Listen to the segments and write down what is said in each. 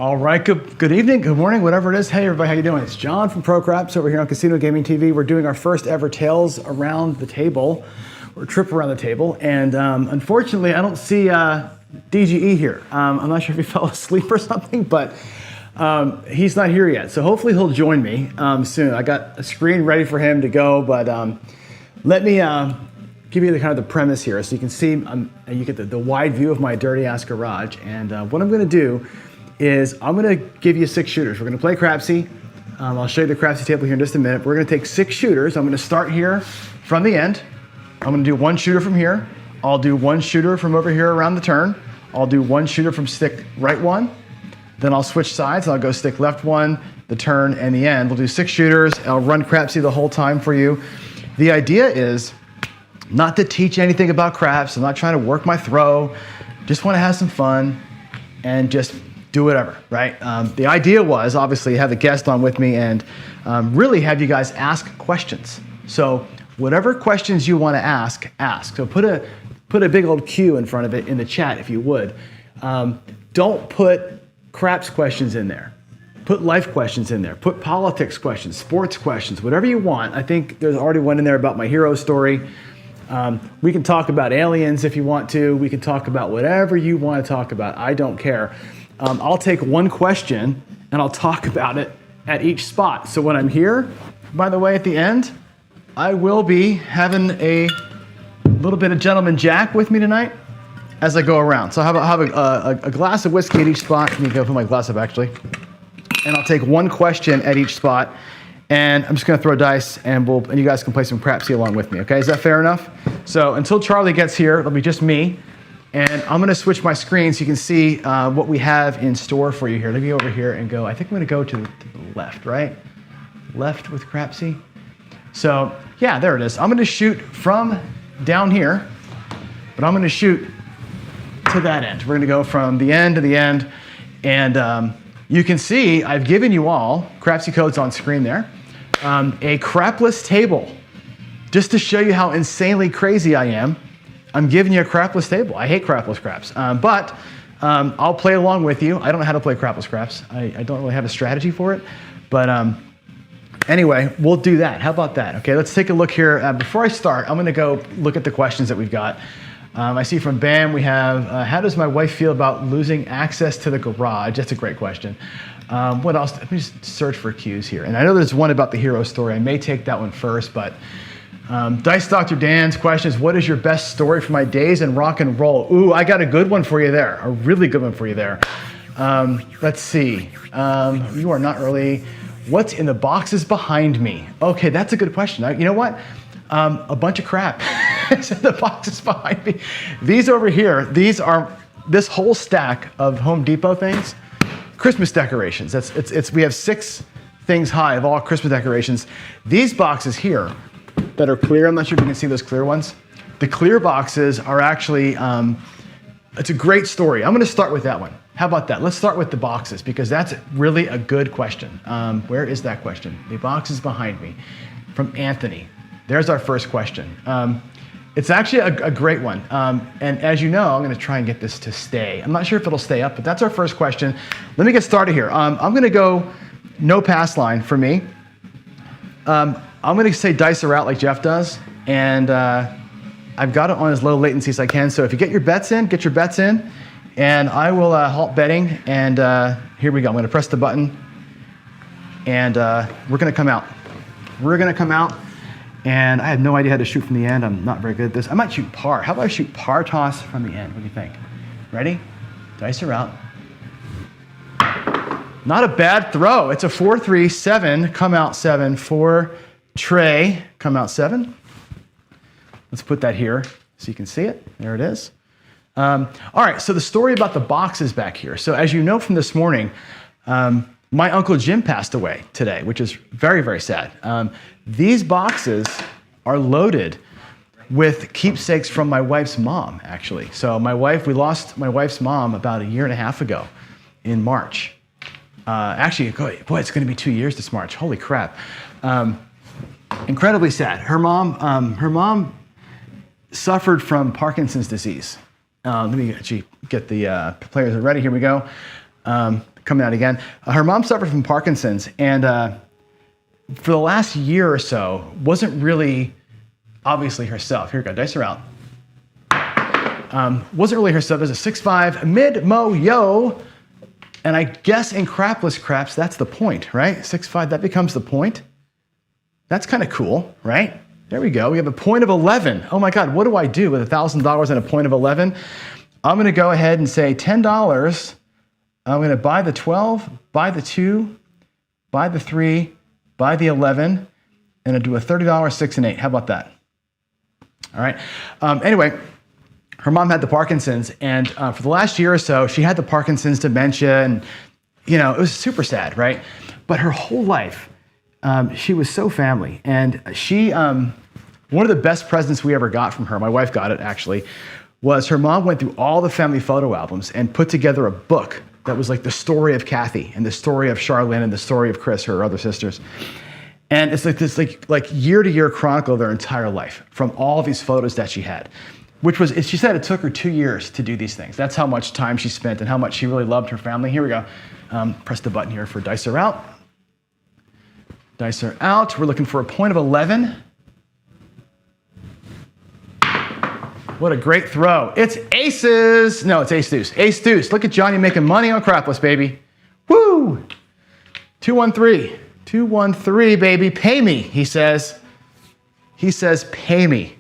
All right, good evening, good morning, whatever it is. Hey everybody, how you doing? It's John from Crapsee over here on Casino Gaming TV. We're doing our first ever Tales Around the Table, or Trip Around the Table. And unfortunately, I don't see DGE here. I'm not sure if he fell asleep or something, but he's not here yet. So hopefully he'll join me soon. I got a screen ready for him to go, but let me give you the kind of the premise here. So you can see, you get the wide view of my dirty ass garage. And what I'm gonna do is I'm gonna give you 6 shooters. We're gonna play Crapsee. I'll show you the Crapsee table here in just a minute. We're gonna take 6 shooters. I'm gonna start here from the end. I'm gonna do 1 shooter from here. I'll do 1 shooter from over here around the turn. I'll do 1 shooter from stick right 1. Then I'll switch sides. I'll go stick left 1, the turn, and the end. We'll do 6 shooters. I'll run Crapsee the whole time for you. The idea is not to teach anything about craps. I'm not trying to work my throw. Just wanna have some fun and just do whatever, right? The idea was obviously have a guest on with me and really have you guys ask questions. So whatever questions you want to ask. So put a big old Q in front of it in the chat if you would. Don't put craps questions in there. Put life questions in there. Put politics questions, sports questions, whatever you want. I think there's already one in there about my hero story. We can talk about aliens if you want to. We can talk about whatever you want to talk about. I don't care. I'll take 1 question and I'll talk about it at each spot. So when I'm here, by the way, at the end, I will be having a little bit of Gentleman Jack with me tonight as I go around. So I'll have a glass of whiskey at each spot. Let me go put my glass up actually. And I'll take 1 question at each spot. And I'm just gonna throw dice and you guys can play some Crapsee along with me, okay? Is that fair enough? So until Charlie gets here, it'll be just me. And I'm gonna switch my screen so you can see what we have in store for you here. Let me over here and go, I think I'm gonna go to the left, right? Left with Crapsee. So yeah, there it is. I'm gonna shoot from down here, but I'm gonna shoot to that end. We're gonna go from the end to the end. And you can see I've given you all, Crapsee code's on screen there, a crapless table. Just to show you how insanely crazy I am, I'm giving you a crapless table. I hate crapless craps, but I'll play along with you. I don't know how to play crapless craps. I don't really have a strategy for it, but anyway, we'll do that. How about that? Okay, let's take a look here. Before I start, I'm gonna go look at the questions that we've got. I see from Bam, we have, how does my wife feel about losing access to the garage? That's a great question. What else? Let me just search for cues here. And I know there's one about the hero story. I may take that one first, but Dice Dr. Dan's question is, what is your best story for my days in rock and roll? Ooh, I got a good one for you there. A really good one for you there. Let's see. You are not early. What's in the boxes behind me? Okay, that's a good question. You know what? A bunch of crap is in the boxes behind me. These over here, this whole stack of Home Depot things, Christmas decorations. We have 6 things high of all Christmas decorations. These boxes here that are clear, I'm not sure if you can see those clear ones. The clear boxes are actually, it's a great story. I'm gonna start with that one. How about that? Let's start with the boxes because that's really a good question. Where is that question? The boxes behind me from Anthony. There's our first question. It's actually a great one. And as you know, I'm gonna try and get this to stay. I'm not sure if it'll stay up, but that's our first question. Let me get started here. I'm gonna go no pass line for me. I'm gonna say dice are out like Jeff does. And I've got it on as low latency as I can. So if you get your bets in, get your bets in. And I will halt betting. And here we go. I'm gonna press the button. And we're gonna come out. We're gonna come out. And I have no idea how to shoot from the end. I'm not very good at this. I might shoot par. How about I shoot par toss from the end? What do you think? Ready? Dice are out. Not a bad throw. It's a 4-3-7, come out 7, 4, Trey, come out 7. Let's put that here so you can see it. There it is. All right, so the story about the boxes back here. So as you know from this morning, my Uncle Jim passed away today, which is very, very sad. These boxes are loaded with keepsakes from my wife's mom, actually. So we lost my wife's mom about 1.5 years ago in March. Actually, boy, it's gonna be 2 years this March. Holy crap. Incredibly sad. Her mom suffered from Parkinson's disease. Let me actually get the players ready. Here we go. coming out again. Her mom suffered from Parkinson's, and for the last year or so, wasn't really obviously herself. Here we go, dice are out. Wasn't really herself. There's a 6'5", mid-mo-yo, and I guess in crapless craps, that's the point, right? 6'5", that becomes the point. That's kind of cool, right? There we go. We have a point of 11. Oh my God, what do I do with $1,000 and a point of 11? I'm going to go ahead and say $10. I'm going to buy the 12, buy the 2, buy the 3, buy the 11, and I'll do a $30, 6 and 8. How about that? All right. Anyway, her mom had the Parkinson's, and for the last year or so, she had the Parkinson's dementia, and it was super sad, right? But her whole life, she was so family, and she, one of the best presents we ever got from her, my wife got it actually, was her mom went through all the family photo albums and put together a book that was like the story of Kathy and the story of Charlene and the story of Chris, her other sisters. And it's like this like year-to-year chronicle of their entire life from all these photos that she had, which was, she said it took her 2 years to do these things. That's how much time she spent and how much she really loved her family. Here we go. Press the button here for dice are out. Dice are out. We're looking for a point of 11. What a great throw. It's aces. No, it's ace deuce. Ace deuce. Look at Johnny making money on crapless, baby. Woo! 213. 213, baby. Pay me, he says. He says, pay me.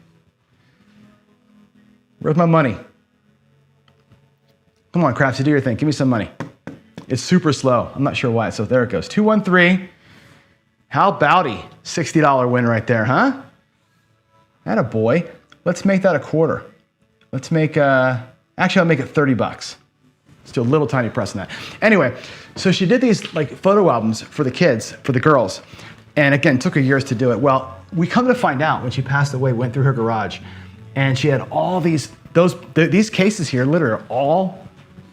Where's my money? Come on, Crapsee, do your thing. Give me some money. It's super slow. I'm not sure why. So there it goes. 213. How abouty? $60 win right there, huh? Atta boy. Let's make that a quarter. Let's make, actually I'll make it 30 bucks. Let's do a little tiny press on that. Anyway, so she did these like photo albums for the kids, for the girls. And again, took her years to do it. Well, we come to find out when she passed away, went through her garage, and she had all these cases here, literally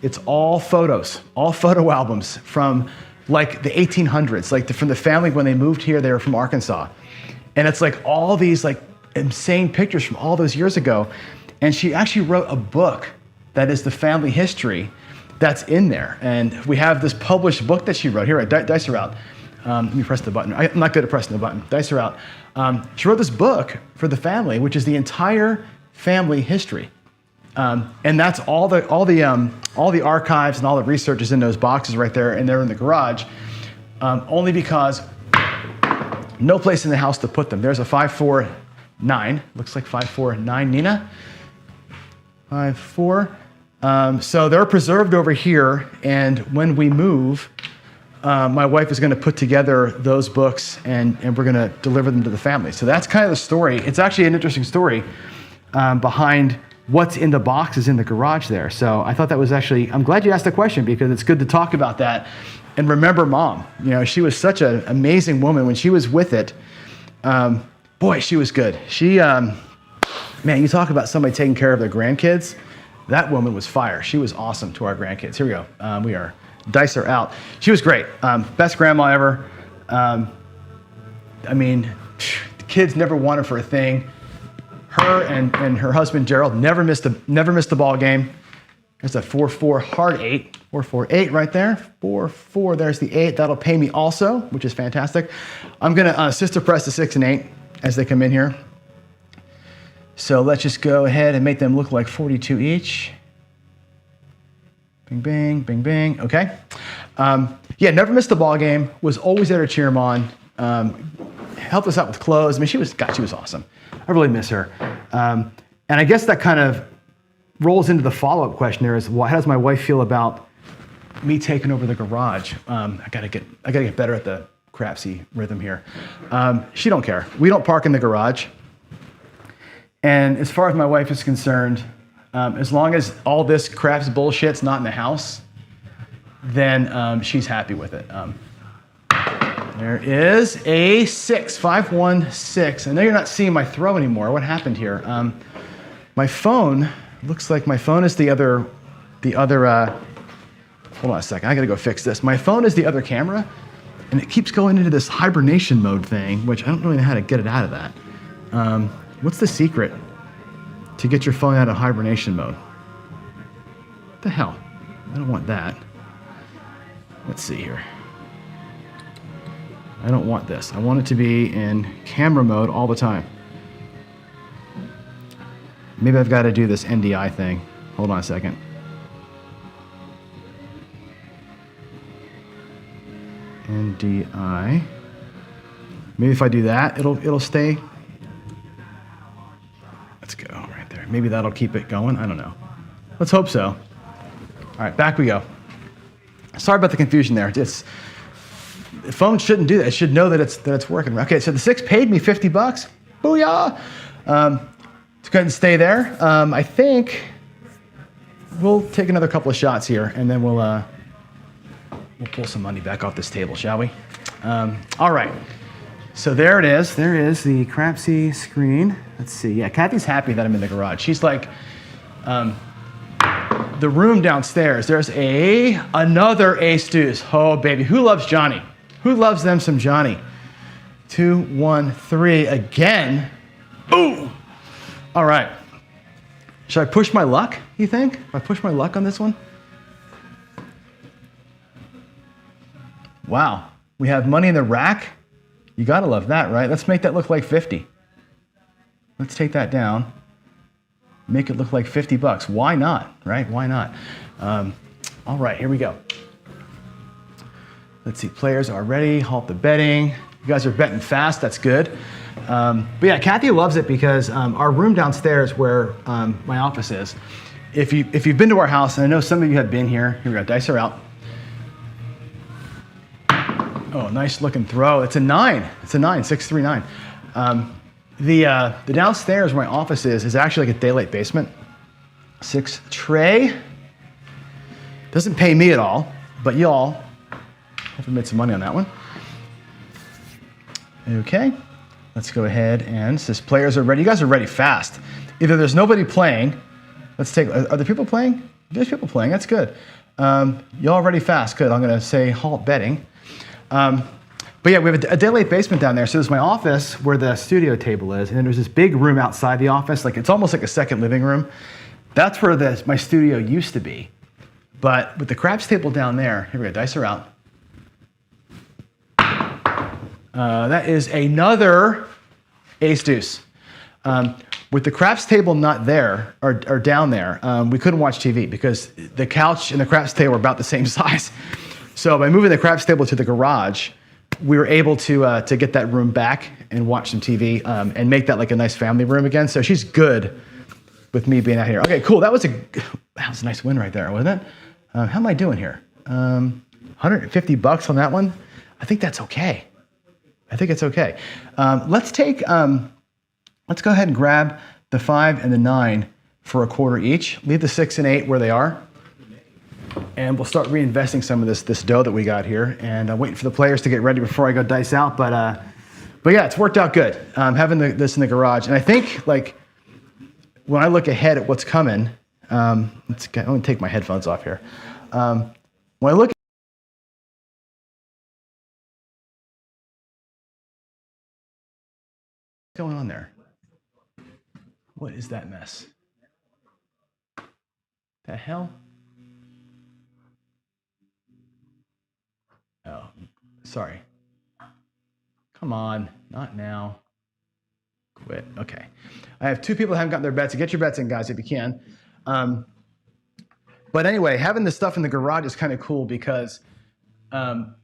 it's all photos, all photo albums from like the 1800s, like from the family when they moved here, they were from Arkansas. And it's like all these like insane pictures from all those years ago. And she actually wrote a book that is the family history that's in there. And we have this published book that she wrote. Here, dice are out. Let me press the button. I'm not good at pressing the button. Dice are out. She wrote this book for the family, which is the entire family history. And that's all the archives and all the research is in those boxes right there, and they're in the garage, only because no place in the house to put them. There's a 549, looks like 549, Nina. 54. So they're preserved over here, and when we move, my wife is going to put together those books, and we're going to deliver them to the family. So that's kind of the story. It's actually an interesting story behind what's in the boxes in the garage there. So I thought that was actually, I'm glad you asked the question because it's good to talk about that and remember Mom. She was such an amazing woman when she was with it. Boy, she was good. She, man, you talk about somebody taking care of their grandkids. That woman was fire. She was awesome to our grandkids. Here we go. Dice are out. She was great. Best grandma ever. I mean, the kids never wanted for a thing. Her and her husband Gerald never missed the ball game. There's a 4-4 hard 8. 4-4-8 right there. 4-4. There's the 8. That'll pay me also, which is fantastic. I'm gonna sister press the 6 and 8 as they come in here. So let's just go ahead and make them look like 42 each. Bing, bing, bing, bing. Okay. Yeah, never missed the ball game. Was always there to cheer him on. Helped us out with clothes. I mean, she was awesome. I really miss her. And I guess that kind of rolls into the follow-up question there is, how does my wife feel about me taking over the garage? I gotta get better at the Crapsee rhythm here. She don't care. We don't park in the garage. And as far as my wife is concerned, as long as all this Crapsee bullshit's not in the house, then she's happy with it. There is a 6, 5-1-6. I know you're not seeing my throw anymore. What happened here? My phone, looks like my phone is the other, hold on a second, I gotta go fix this. My phone is the other camera, and it keeps going into this hibernation mode thing, which I don't really know how to get it out of that. What's the secret to get your phone out of hibernation mode? What the hell? I don't want that. Let's see here. I don't want this. I want it to be in camera mode all the time. Maybe I've got to do this NDI thing. Hold on a second. NDI. Maybe if I do that, it'll stay. Let's go right there. Maybe that'll keep it going. I don't know. Let's hope so. All right, back we go. Sorry about the confusion there. The phone shouldn't do that. It should know that it's working. Okay, so the 6 paid me $50. Booyah! To go ahead and stay there. I think we'll take another couple of shots here, and then we'll pull some money back off this table, shall we? All right. So there it is. There is the Crapsee screen. Let's see. Yeah, Kathy's happy that I'm in the garage. She's like, the room downstairs. There's another Ace Deuce. Oh baby, who loves Johnny? Who loves them some Johnny? 2, 1, 3 again. Boom. All right. Should I push my luck, you think? If I push my luck on this one? Wow. We have money in the rack. You gotta love that, right? Let's make that look like 50. Let's take that down. Make it look like $50. Why not, right? Why not? All right, here we go. Let's see, players are ready. Halt the betting. You guys are betting fast, that's good. But yeah, Kathy loves it because our room downstairs where my office is, if you've been to our house, and I know some of you have been here we go, dice are out. Oh, nice looking throw. It's a 9. It's a 9, 6, 3, 9. The downstairs where my office is actually like a daylight basement. 6 tray. Doesn't pay me at all, but y'all have made some money on that one. Okay, let's go ahead and says players are ready. You guys are ready fast. Either there's nobody playing. Let's take, are there people playing? There's people playing, that's good. Y'all ready fast, good. I'm gonna say halt betting. But yeah, we have a daylight basement down there. So there's my office where the studio table is, and then there's this big room outside the office. Like it's almost like a second living room. That's where my studio used to be. But with the craps table down there, here we go, dice are out. That is another Ace Deuce. With the craps table not there, or down there, we couldn't watch TV because the couch and the craps table were about the same size. So by moving the craps table to the garage, we were able to get that room back and watch some TV and make that like a nice family room again. So she's good with me being out here. Okay, cool. That was a nice win right there, wasn't it? How am I doing here? $150 on that one. I think that's okay. I think it's okay. Let's go ahead and grab the 5 and the 9 for a quarter each. Leave the 6 and 8 where they are. And we'll start reinvesting some of this dough that we got here. And I'm waiting for the players to get ready before I go dice out. But yeah, it's worked out good having this in the garage. And I think like when I look ahead at what's coming, I'm going to take my headphones off here. When I look what's going on there? What is that mess? The hell? Oh, sorry. Come on, not now. Quit, okay. I have 2 people that haven't gotten their bets. So get your bets in, guys, if you can. But anyway, having this stuff in the garage is kind of cool because I'm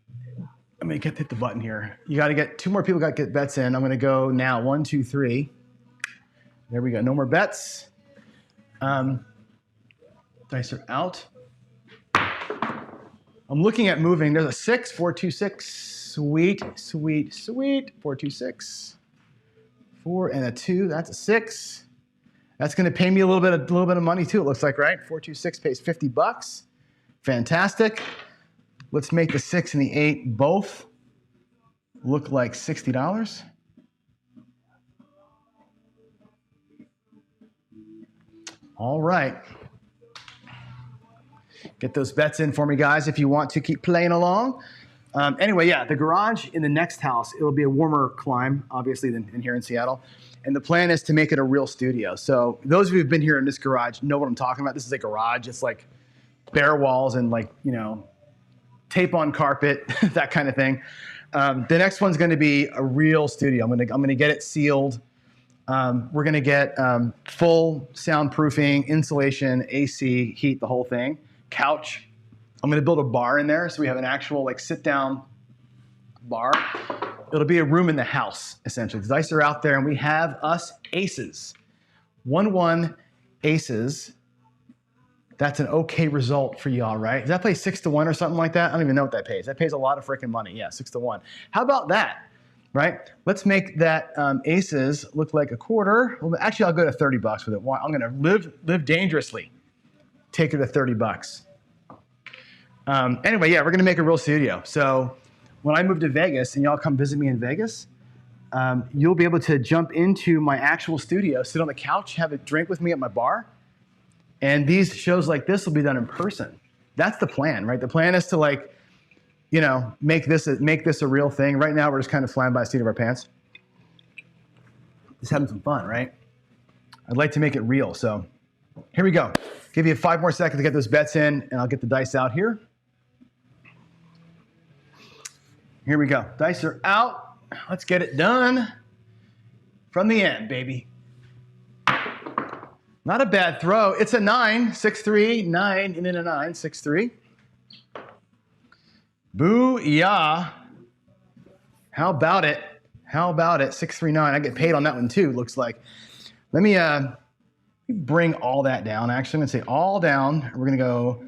gonna hit the button here. You gotta get 2 more people got to get bets in. I'm gonna go now, 1, 2, 3. There we go, no more bets. Dice are out. I'm looking at moving. There's a 6, 4, 2, 6. Sweet, sweet, sweet. 4, 2, 6. 4 and a 2. That's a 6. That's going to pay me a little bit of money too. It looks like, right? 4, 2, 6 pays $50. Fantastic. Let's make the 6 and the 8 both look like $60. All right. Get those bets in for me, guys, if you want to keep playing along. Anyway, yeah, the garage in the next house, it'll be a warmer climb, obviously, than in here in Seattle. And the plan is to make it a real studio. So those of you who've been here in this garage know what I'm talking about. This is a garage. It's like bare walls and like, tape on carpet, that kind of thing. The next one's going to be a real studio. I'm going to get it sealed. We're going to get full soundproofing, insulation, AC, heat, the whole thing. Couch. I'm going to build a bar in there, so we have an actual like sit-down bar. It'll be a room in the house, essentially. The dice are out there, and we have us aces. 1-1 aces. That's an okay result for y'all, right? Does that play 6-1 or something like that? I don't even know what that pays. That pays a lot of freaking money. Yeah, 6-1. How about that, right? Let's make that aces look like a quarter. Well, actually, I'll go to $30 with it. I'm going to live dangerously. Take it to $30. Anyway, yeah, we're going to make a real studio. So when I move to Vegas and y'all come visit me in Vegas, you'll be able to jump into my actual studio, sit on the couch, have a drink with me at my bar. And these shows like this will be done in person. That's the plan, right? The plan is to like, you know, make this a real thing. Right now, we're just kind of flying by the seat of our pants. Just having some fun, right? I'd like to make it real. So here we go. Give you 5 more seconds to get those bets in, and I'll get the dice out here. Here we go. Dice are out. Let's get it done from the end, baby. Not a bad throw. It's a 9, 6-3, 9, and then a 9, 6-3. Boo-yah. How about it? How about it? 6-3-9. I get paid on that one too, looks like. Let me bring all that down. Actually, I'm going to say all down. We're going to go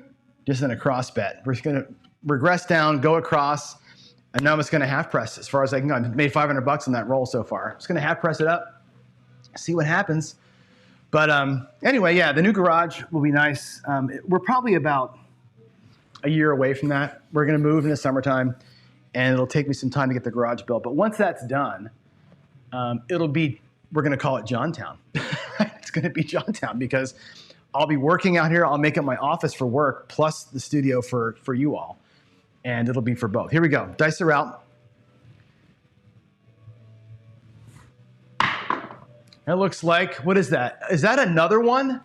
just in a cross bet. We're just going to regress down, go across, and now I'm just going to half press as far as I can go. I've made $500 on that roll so far. I'm just going to half press it up, see what happens. But anyway, yeah, the new garage will be nice. We're probably about a year away from that. We're going to move in the summertime, and it'll take me some time to get the garage built. But once that's done, we're going to call it Johntown. It's going to be Johntown because I'll be working out here. I'll make it my office for work plus the studio for you all. And it'll be for both. Here we go. Dice are out. It looks like, what is that? Is that another one?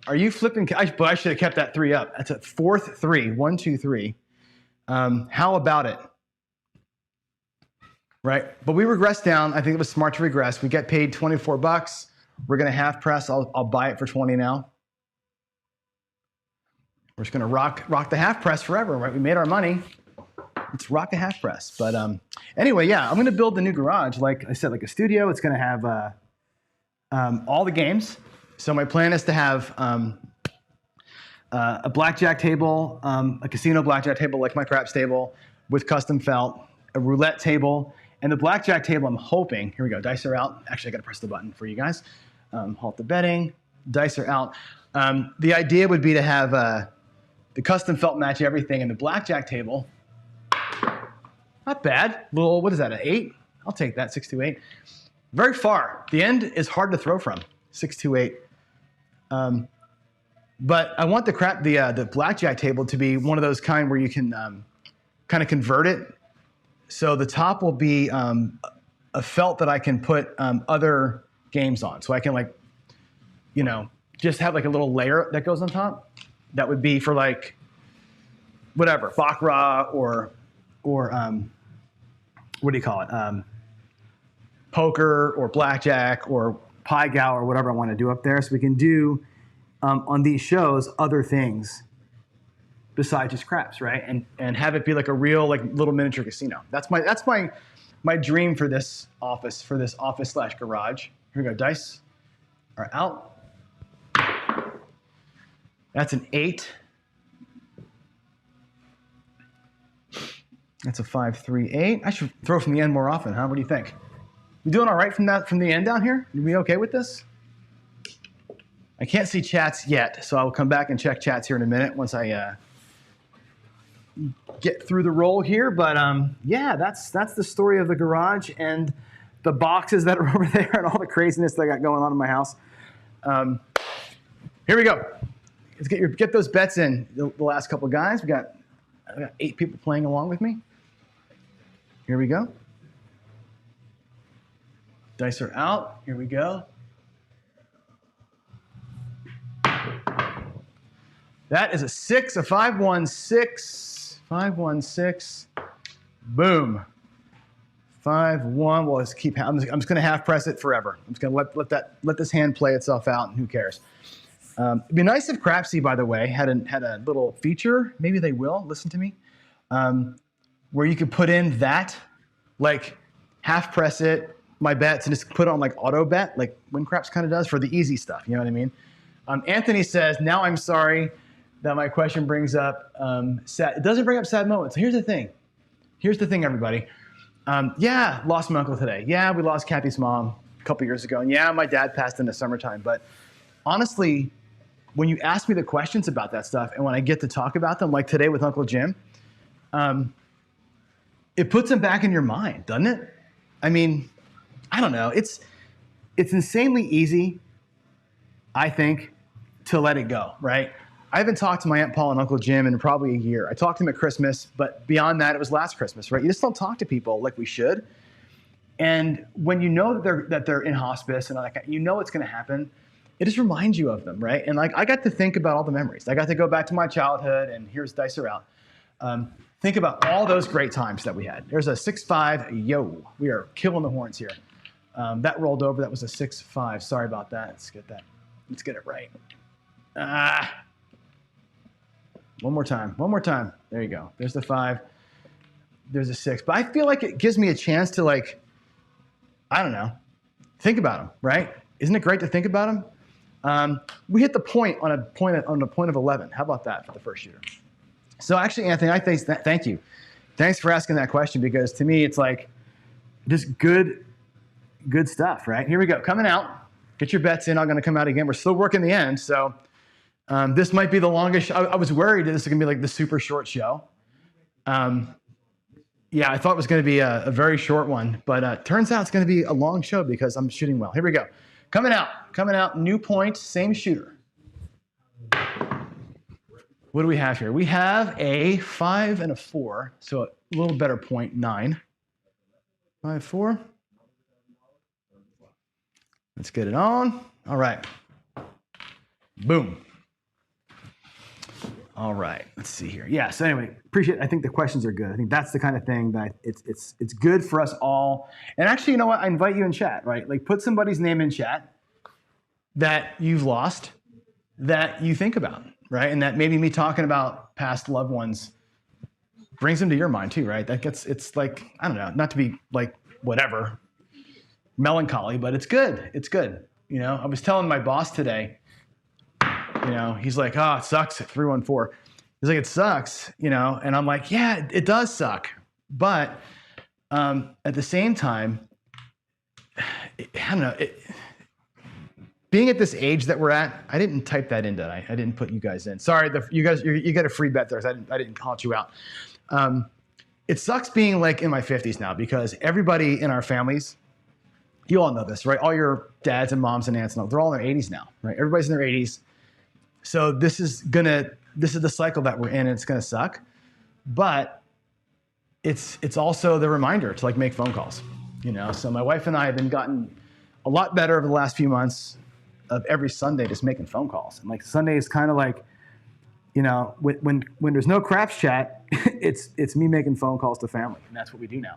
Are you flipping? But I should have kept that 3 up. That's a 4th 3. 1, 2, 3. How about it? Right? But we regressed down. I think it was smart to regress. We get paid $24. We're going to half press. I'll buy it for 20 now. We're just going to rock the half press forever, right? We made our money. Let's rock a half press. But anyway, yeah, I'm going to build the new garage. Like I said, like a studio. It's going to have all the games. So my plan is to have a blackjack table, a casino blackjack table like my craps table with custom felt, a roulette table, and the blackjack table I'm hoping, here we go, dice are out. Actually, I got to press the button for you guys. Halt the betting, dice are out. The idea would be to have the custom felt match everything, and the blackjack table, not bad. Little, what is that, an 8? I'll take that, 6-2-8. Very far. The end is hard to throw from, 6-2-8. But I want the blackjack table to be one of those kind where you can kind of convert it. So the top will be a felt that I can put other games on. So I can like, you know, just have like a little layer that goes on top. That would be for like, whatever, baccarat or what do you call it? Poker or blackjack or pie gow or whatever I want to do up there. So we can do on these shows other things besides just craps, right? And have it be like a real like little miniature casino. That's my dream for this office / garage. Here we go. Dice are out. That's an 8. That's a 5-3-8. I should throw from the end more often, huh? What do you think? We doing all right from the end down here? Are we okay with this? I can't see chats yet, so I'll come back and check chats here in a minute once I get through the roll here. But yeah, that's the story of the garage and the boxes that are over there and all the craziness that I got going on in my house. Here we go. Let's get those bets in. The last couple of guys. I got 8 people playing along with me. Here we go. Dice are out. Here we go. That is a 6, a 5-1, 6, 516. Boom. 5-1. Well, let's keep. I'm just going to half press it forever. I'm just going to let this hand play itself out, and who cares? It'd be nice if Crapsee, by the way, had a little feature. Maybe they will. Listen to me, where you could put in that, like half press it, my bets, and just put it on like auto bet, like WinCraps kind of does for the easy stuff. You know what I mean? Anthony says, "Now I'm sorry that my question brings up sad. It doesn't bring up sad moments." So here's the thing. Here's the thing, everybody. Yeah, lost my uncle today. Yeah, we lost Kathy's mom a couple years ago. And yeah, my dad passed in the summertime. But honestly, when you ask me the questions about that stuff and when I get to talk about them, like today with Uncle Jim, it puts them back in your mind, doesn't it? I mean, I don't know. It's insanely easy, I think, to let it go, right? I haven't talked to my Aunt Paul and Uncle Jim in probably a year. I talked to them at Christmas, but beyond that, it was last Christmas, right? You just don't talk to people like we should. And when you know that they're in hospice and like you know it's going to happen, it just reminds you of them, right? And like I got to think about all the memories. I got to go back to my childhood, and here's Dice Are Out. Think about all those great times that we had. There's a 6-5. Yo, we are killing the horns here. That rolled over. That was a 6-5. Sorry about that. Let's get that. Let's get it right. One more time. One more time. There you go. There's the 5. There's a 6. But I feel like it gives me a chance to, like, I don't know, think about them, right? Isn't it great to think about them? We hit the point on a point of 11. How about that for the first shooter? So actually, Anthony, thank you. Thanks for asking that question, because to me, it's like just good stuff, right? Here we go. Coming out. Get your bets in. I'm going to come out again. We're still working the end, so this might be the longest. I was worried that this is going to be like the super short show. Yeah, I thought it was going to be a very short one, but turns out it's going to be a long show because I'm shooting well. Here we go. Coming out, new point, same shooter. What do we have here? We have a 5 and a 4, so a little better point, 9. 5, 4. Let's get it on. All right. Boom. All right, let's see here. Yeah, so anyway, I think the questions are good. I think that's the kind of thing that it's good for us all. And actually, you know what? I invite you in chat, right? Like put somebody's name in chat that you've lost that you think about, right? And that maybe me talking about past loved ones brings them to your mind too, right? It's like, I don't know, not to be like whatever, melancholy, but it's good. It's good. You know, I was telling my boss today, you know, he's like, oh, it sucks at 314. He's like, it sucks, you know, and I'm like, yeah, it does suck. But at the same time, I don't know, being at this age that we're at, I didn't type that in, did I? I didn't put you guys in. Sorry, you guys, you get a free bet there. I didn't call you out. It sucks being like in my 50s now because everybody in our families, you all know this, right? All your dads and moms and aunts, and all, they're all in their 80s now, right? Everybody's in their 80s. So this is the cycle that we're in, and it's gonna suck. But it's also the reminder to like make phone calls, you know? So my wife and I have gotten a lot better over the last few months of every Sunday just making phone calls. And like Sunday is kind of like, you know, when there's no craps chat, it's me making phone calls to family, and that's what we do now.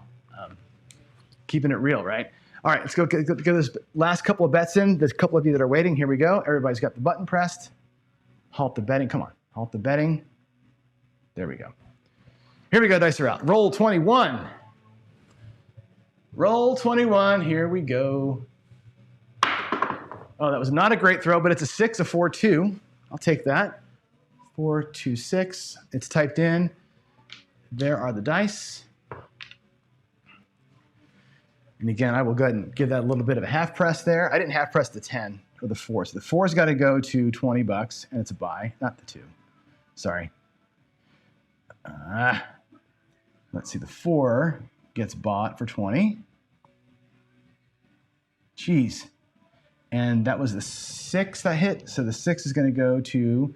Keeping it real, right? All right, let's go get this last couple of bets in. There's a couple of you that are waiting. Here we go. Everybody's got the button pressed. Halt the betting. Come on. Halt the betting. There we go. Here we go. Dice are out. Roll 21. Roll 21. Here we go. Oh, that was not a great throw, but it's a 6, a 4, 2. I'll take that. 4, 2, 6. It's typed in. There are the dice. And again, I will go ahead and give that a little bit of a half press there. I didn't half press the 10 or the 4. So the 4's got to go to $20, and it's a buy, not the 2. Sorry. Let's see. The 4 gets bought for 20. Jeez. And that was the 6 that hit. So the 6 is going to go to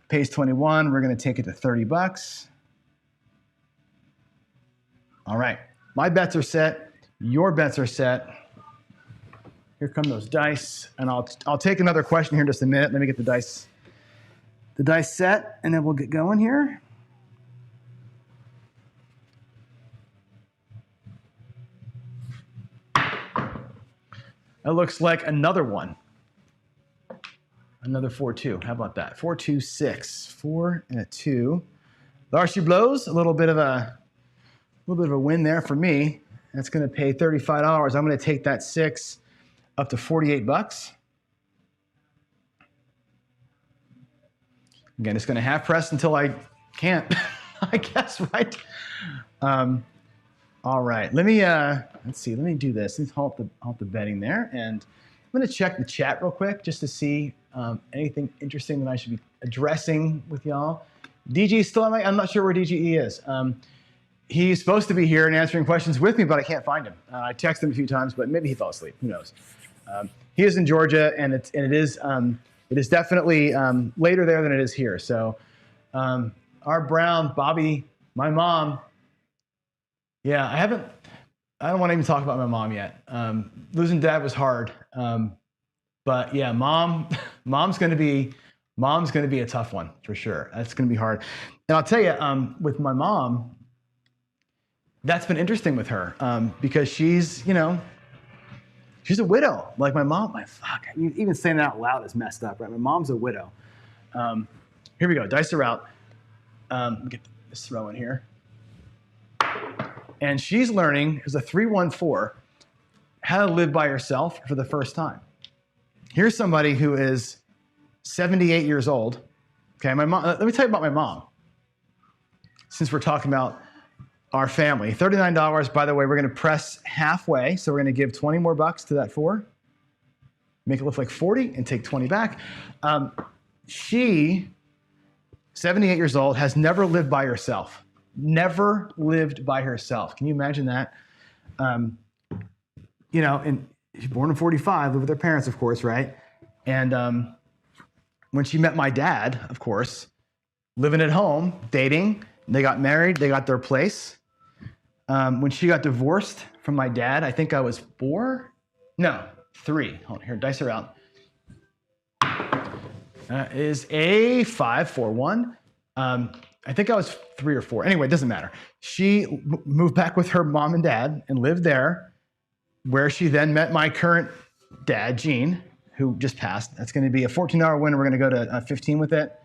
pays 21. We're going to take it to $30. All right. My bets are set. Your bets are set. Here come those dice, and I'll take another question here in just a minute. Let me get the dice set, and then we'll get going here. That looks like another one. Another 4-2. How about that? 4-2-6. 4 and a 2. Larcy blows. A little bit of a win there for me. That's going to pay $35. I'm going to take that 6 up to $48. Again, it's going to half press until I can't, I guess, right? All right, let me, let's see, let me do this. Let's halt the betting there. And I'm going to check the chat real quick just to see anything interesting that I should be addressing with y'all. DG still on I'm not sure where DGE is. He's supposed to be here and answering questions with me, but I can't find him. I texted him a few times, but maybe he fell asleep. Who knows? He is in Georgia, and it is definitely later there than it is here. So our Brown, Bobby, my mom. Yeah, I don't want to even talk about my mom yet. Losing dad was hard. But yeah, mom's going to be a tough one for sure. That's going to be hard. And I'll tell you, with my mom, that's been interesting with her because she's a widow. Like my mom, even saying that out loud is messed up, right? My mom's a widow. Here we go, dice are out. Let me get this throw in here. And she's learning, as a 3-1-4, how to live by herself for the first time. Here's somebody who is 78 years old. Okay, my mom. Let me tell you about my mom. Since we're talking about our family, $39. By the way, we're going to press halfway, so we're going to give 20 more bucks to that 4, make it look like 40, and take 20 back. She, 78 years old, has never lived by herself. Never lived by herself. Can you imagine that? And she's born in 45, lived with her parents, of course, right? And when she met my dad, of course, living at home, dating, they got married, they got their place. When she got divorced from my dad, I think I was 4? No, 3. Hold on, here, dice are out. Is a 5-4-1. I think I was 3 or 4. Anyway, it doesn't matter. She moved back with her mom and dad and lived there, where she then met my current dad, Gene, who just passed. That's going to be a $14 win. We're going to go to 15 with it.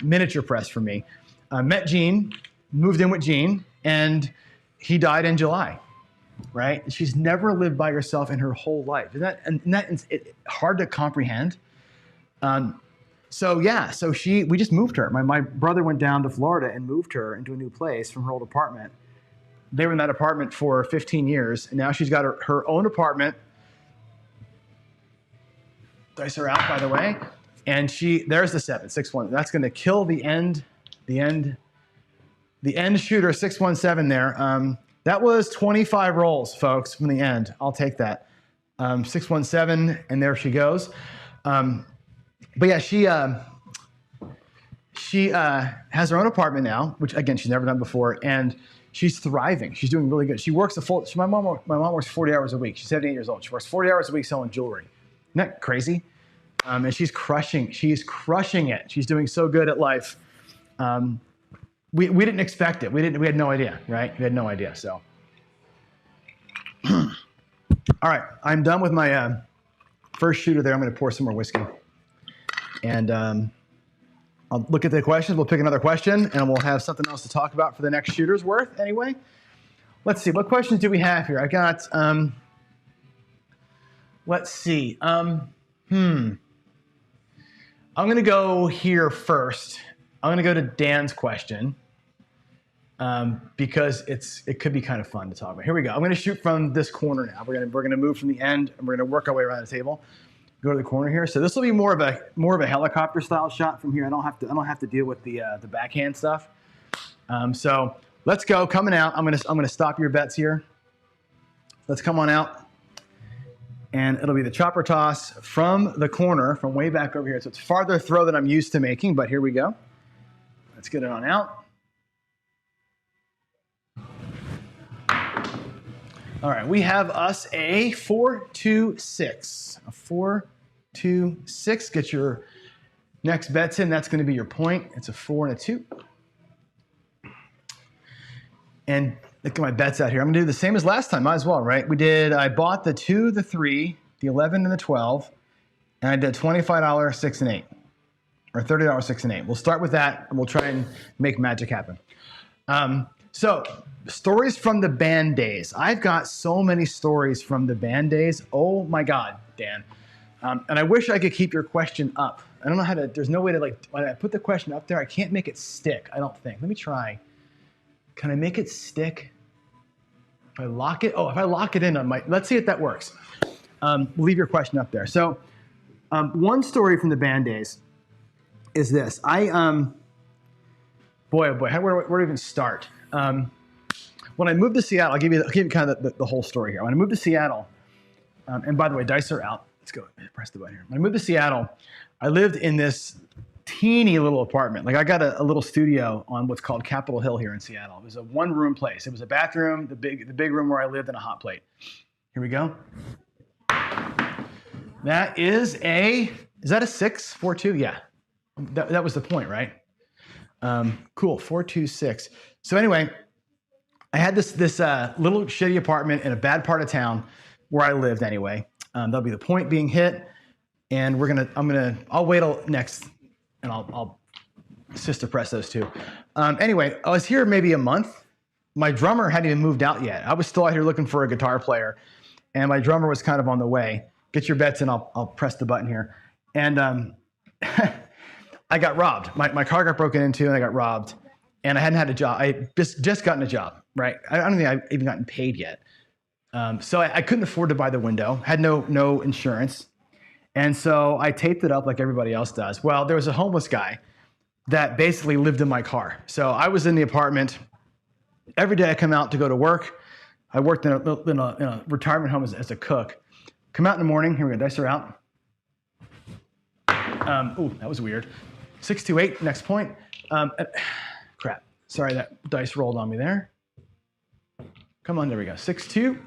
Miniature press for me. Met Gene, moved in with Gene, and he died in July, right? She's never lived by herself in her whole life. Isn't that hard to comprehend? So we just moved her. My brother went down to Florida and moved her into a new place from her old apartment. They were in that apartment for 15 years, and now she's got her own apartment. Dice are out, by the way. And there's the 7, 6-1. That's going to kill the end shooter, 6-1-7 there. That was 25 rolls, folks, from the end. I'll take that. 6-1-7, and there she goes. But yeah, she has her own apartment now, which again she's never done before, and she's thriving. She's doing really good. She works my mom works 40 hours a week. She's 78 years old. She works 40 hours a week selling jewelry. Isn't that crazy? And she's crushing it. She's doing so good at life. We didn't expect it. We had no idea, right? We had no idea. So, all right, I'm done with my first shooter there. I'm going to pour some more whiskey. And I'll look at the questions. We'll pick another question, and we'll have something else to talk about for the next shooter's worth anyway. Let's see. What questions do we have here? I got, let's see. I'm going to go here first. I'm going to go to Dan's question because it could be kind of fun to talk about. Here we go. I'm going to shoot from this corner now. We're going to move from the end, and we're going to work our way around the table. Go to the corner here. So this will be more of a helicopter style shot from here. I don't have to deal with the backhand stuff. So let's go. Coming out. I'm gonna stop your bets here. Let's come on out, and it'll be the chopper toss from the corner, from way back over here. So it's farther throw than I'm used to making, but here we go. Let's get it on out. All right, we have us a 4-2-6. A 4-2-6. Get your next bets in. That's going to be your point. It's a 4 and a 2. And look at my bets out here. I'm going to do the same as last time. Might as well, right? I bought the 2, the 3, the 11, and the 12, and I did $25, 6 and 8, or $30, 6 and 8. We'll start with that, and we'll try and make magic happen. So, stories from the band days. I've got so many stories from the band days. Oh my God, Dan. And I wish I could keep your question up. I don't know how to, there's no way to like, when I put the question up there, I can't make it stick, I don't think. Let me try. Can I make it stick? If I lock it, if I lock it in on my, let's see if that works. Leave your question up there. So one story from the band days is this. Boy, oh boy, where do I even start? When I moved to Seattle, I'll give you kind of the whole story here. When I moved to Seattle, and by the way, dice are out. Let's go, press the button here. When I moved to Seattle, I lived in this teeny little apartment. Like I got a little studio on what's called Capitol Hill here in Seattle. It was a one-room place. It was a bathroom, the big room where I lived, and a hot plate. Here we go. That is that a 642? Yeah, that was the point, right? Cool, 426. So anyway, I had this little shitty apartment in a bad part of town where I lived anyway. That'll be the point being hit, and I'll wait till next, and I'll sister press those two. Anyway, I was here maybe a month. My drummer hadn't even moved out yet. I was still out here looking for a guitar player, and my drummer was kind of on the way. Get your bets in, I'll press the button here. And I got robbed. My car got broken into, and I got robbed, and I hadn't had a job. I just gotten a job, right? I don't think I've even gotten paid yet. So I couldn't afford to buy the window, had no insurance. And so I taped it up like everybody else does. Well, there was a homeless guy that basically lived in my car. So I was in the apartment. Every day I come out to go to work. I worked in a retirement home as a cook. Come out in the morning. Here we go. Dice are out. That was weird. 628, next point. Crap. Sorry, that dice rolled on me there. Come on, there we go. 6-2.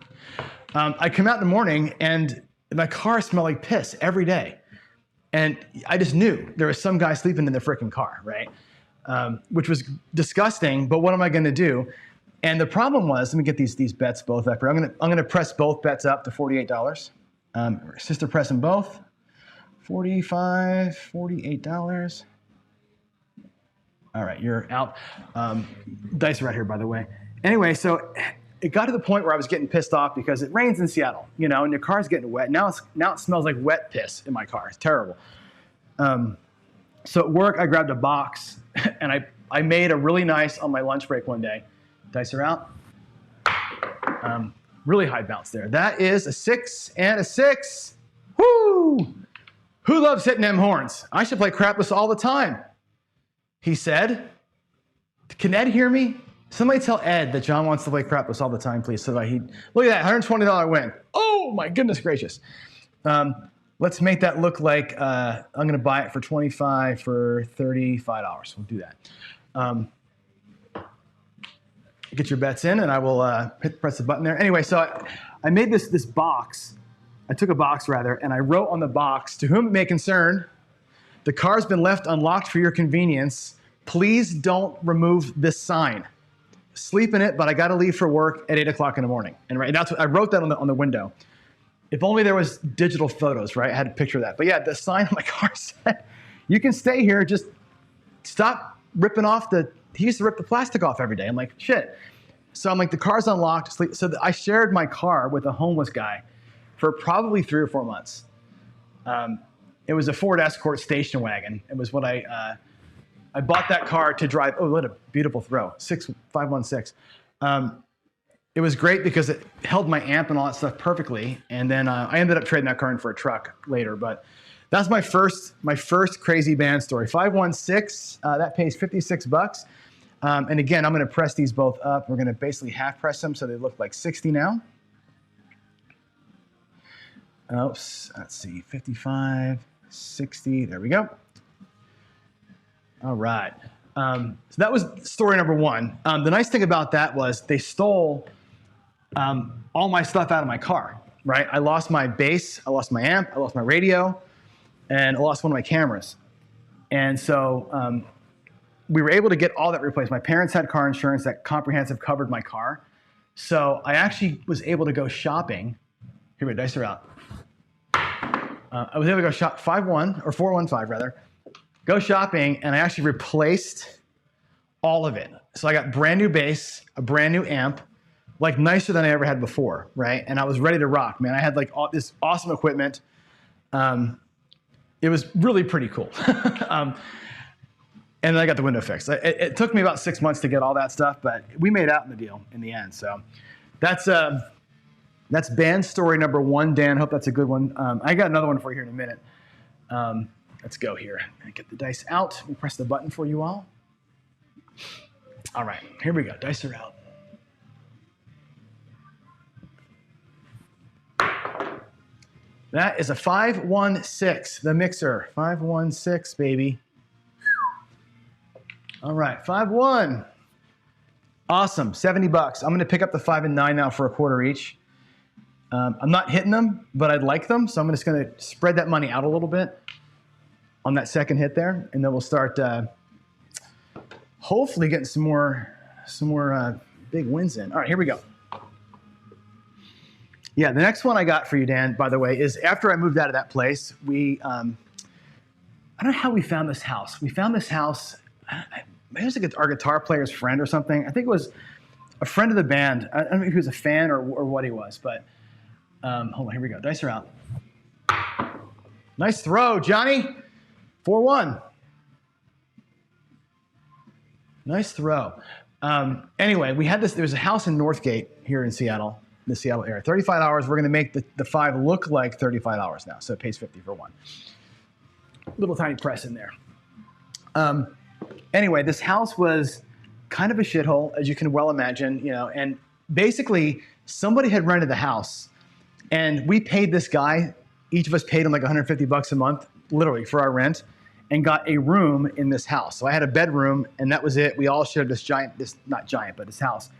I come out in the morning, and my car smelled like piss every day. And I just knew there was some guy sleeping in the freaking car, right? Which was disgusting, but what am I going to do? And the problem was, let me get these bets both up here. I'm gonna press both bets up to $48. Sister press them both. $45, $48. All right, you're out. Dice are right here, by the way. Anyway, so it got to the point where I was getting pissed off because it rains in Seattle, and your car's getting wet. Now it smells like wet piss in my car. It's terrible. So at work, I grabbed a box, and I made a really nice on my lunch break one day. Dice are out. Really high bounce there. That is a 6 and a 6. Woo! Who loves hitting them horns? I should play crapless all the time, he said. Can Ed hear me? Somebody tell Ed that John wants to play crapless all the time, please. So that look at that, $120 win. Oh my goodness gracious. Let's make that look like I'm going to buy it for $25 for $35. We'll do that. Get your bets in, and I will press the button there. Anyway, so I made this box. I took a box, rather, and I wrote on the box, "To whom it may concern, the car's been left unlocked for your convenience. Please don't remove this sign. Sleep in it, but I got to leave for work at 8 o'clock in the morning." And that's what I wrote that on the window. If only there was digital photos, right? I had a picture of that. But yeah, the sign on my car said, "You can stay here. Just stop ripping off he used to rip the plastic off every day." I'm like, shit. So I'm like, the car's unlocked. So I shared my car with a homeless guy for probably 3 or 4 months. It was a Ford Escort station wagon. It was what I bought that car to drive. Oh, what a beautiful throw. 516. It was great because it held my amp and all that stuff perfectly. And then I ended up trading that car in for a truck later. But that's my first crazy band story. 516, that pays $56. And again, I'm going to press these both up. We're going to basically half press them so they look like 60 now. Oops, let's see, 55, 60, there we go. All right, so that was story number one. The nice thing about that was they stole all my stuff out of my car, right? I lost my bass, I lost my amp, I lost my radio, and I lost one of my cameras. And so we were able to get all that replaced. My parents had car insurance that comprehensive covered my car. So I actually was able to go shopping. Here we go, dice are out. I was able to go shop 5-1 or 4-1-5 rather. Go shopping, and I actually replaced all of it. So I got brand new bass, a brand new amp, like nicer than I ever had before, right? And I was ready to rock, man. I had like all this awesome equipment. It was really pretty cool. And then I got the window fixed. It took me about 6 months to get all that stuff, but we made out in the deal in the end. So that's band story number 1, Dan. Hope that's a good one. I got another one for you here in a minute. Let's go here. Get the dice out. We press the button for you all. All right, here we go. Dice are out. That is a 5-1-6, the mixer. 5-1-6, baby. All right, 5-1. Awesome, $70. I'm gonna pick up the 5 and 9 now for a quarter each. I'm not hitting them, but I'd like them, so I'm just gonna spread that money out a little bit on that second hit there, and then we'll start hopefully getting some more big wins in. All right, here we go. Yeah, the next one I got for you, Dan, by the way, is after I moved out of that place, I don't know how we found this house. We found this house, maybe it was like our guitar player's friend or something. I think it was a friend of the band. I don't know if he was a fan or what he was, but hold on, here we go. Dice are out. Nice throw, Johnny. 4-1. Nice throw. Anyway, we had this, there was a house in Northgate here in Seattle, in the Seattle area. $35, we're gonna make the 5 look like $35 now, so it pays 50 for 1. Little tiny press in there. Anyway, this house was kind of a shithole, as you can well imagine, you know, and basically somebody had rented the house and we paid this guy, each of us paid him like $150 a month, literally for our rent, and got a room in this house. So I had a bedroom and that was it. We all shared this not giant, but this house.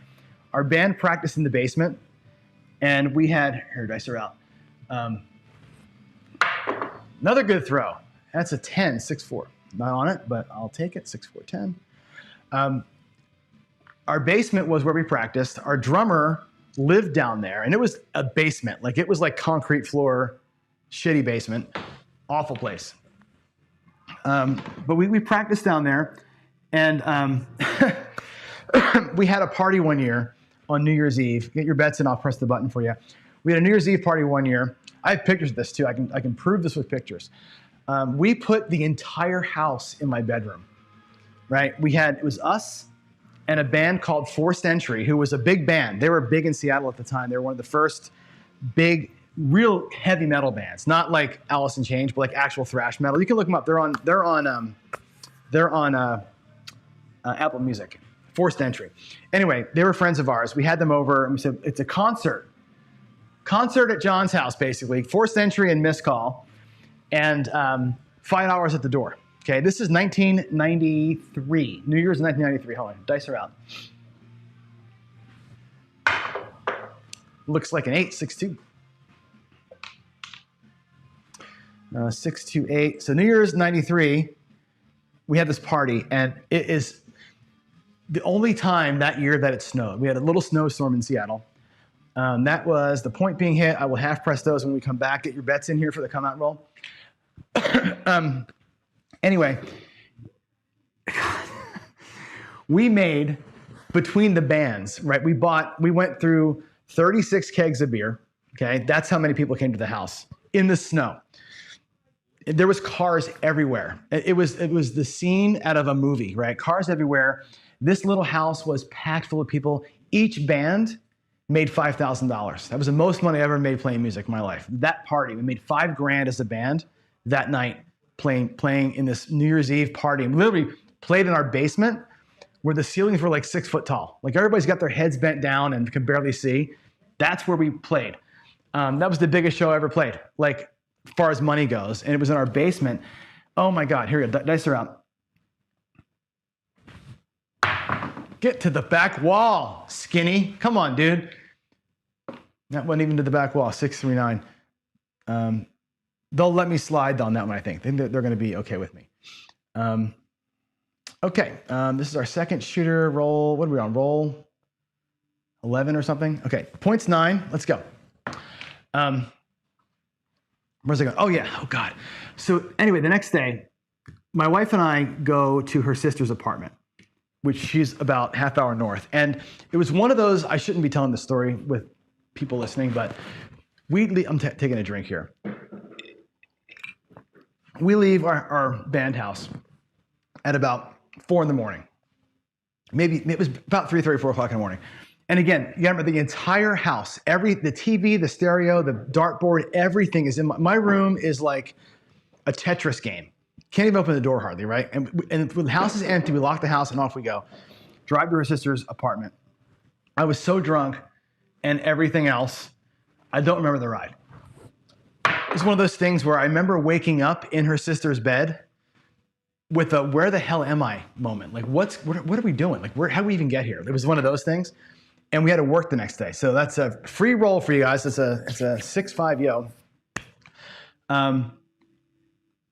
Our band practiced in the basement and we had, here, dice are out. Another good throw. That's a 10, 6-4. Not on it, but I'll take it, 6-4, 10. Our basement was where we practiced. Our drummer lived down there and it was a basement. Like it was like concrete floor, shitty basement, awful place. But we practiced down there and we had a party one year on New Year's Eve. Get your bets and I'll press the button for you. We had a New Year's Eve party one year. I have pictures of this too. I can prove this with pictures. We put the entire house in my bedroom, right? It was us and a band called Forced Entry, who was a big band. They were big in Seattle at the time. They were one of the first big, real heavy metal bands, not like Alice in Chains, but like actual thrash metal. You can look them up. They're on Apple Music. Forced Entry. Anyway, they were friends of ours. We had them over and we said, it's a concert at John's house, basically. Forced Entry and Missed Call, and $5 at the door. Okay, this is 1993. New Year's 1993. Hold on, dice are out. Looks like an 8, 6-2. 6-2-8. So New Year's 93, we had this party, and it is the only time that year that it snowed. We had a little snowstorm in Seattle. That was the point being hit. I will half press those when we come back. Get your bets in here for the come out roll. Anyway, we made between the bands, right? We went through 36 kegs of beer. Okay, that's how many people came to the house in the snow. There was cars everywhere. It was the scene out of a movie, right? Cars everywhere. This little house was packed full of people. Each band made $5,000. That was the most money I ever made playing music in my life. That party, we made $5,000 as a band that night playing in this New Year's Eve party. And we literally played in our basement where the ceilings were like 6 foot tall. Like everybody's got their heads bent down and can barely see. That's where we played. That was the biggest show I ever played, like as far as money goes. And it was in our basement. Oh my God, here we go, dice are out. Get to the back wall, skinny. Come on, dude. That wasn't even to the back wall, 6-3-9. They'll let me slide on that one, I think. They're going to be okay with me. Okay, this is our second shooter roll. What are we on, roll 11 or something? Okay, points 9, let's go. Where's I going? Oh yeah, oh God. So anyway, the next day, my wife and I go to her sister's apartment, which she's about half hour north. And it was one of those, I shouldn't be telling the story with people listening, but I'm taking a drink here. We leave our band house at about 4 in the morning. Maybe it was about 3:30, 4 o'clock in the morning. And again, you remember the entire house, the TV, the stereo, the dartboard, everything is in my room is like a Tetris game. Can't even open the door hardly, right? And when the house is empty, we lock the house and off we go. Drive to her sister's apartment. I was so drunk and everything else, I don't remember the ride. It's one of those things where I remember waking up in her sister's bed with a where the hell am I moment. Like what are we doing? Like how do we even get here? It was one of those things. And we had to work the next day. So that's a free roll for you guys. It's a 6.5 yo.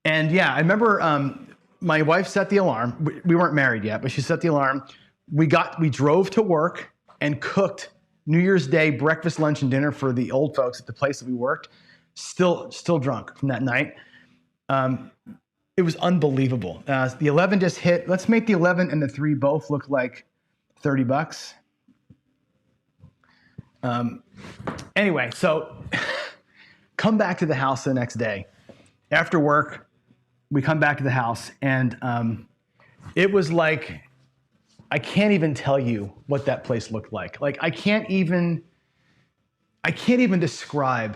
And yeah, I remember my wife set the alarm. We weren't married yet, but she set the alarm. We drove to work and cooked New Year's Day breakfast, lunch, and dinner for the old folks at the place that we worked. Still drunk from that night. It was unbelievable. The 11 just hit. Let's make the 11 and the 3 both look like $30. Anyway, so come back to the house the next day. After work, we come back to the house, and it was like, I can't even tell you what that place looked like. Like I can't even describe.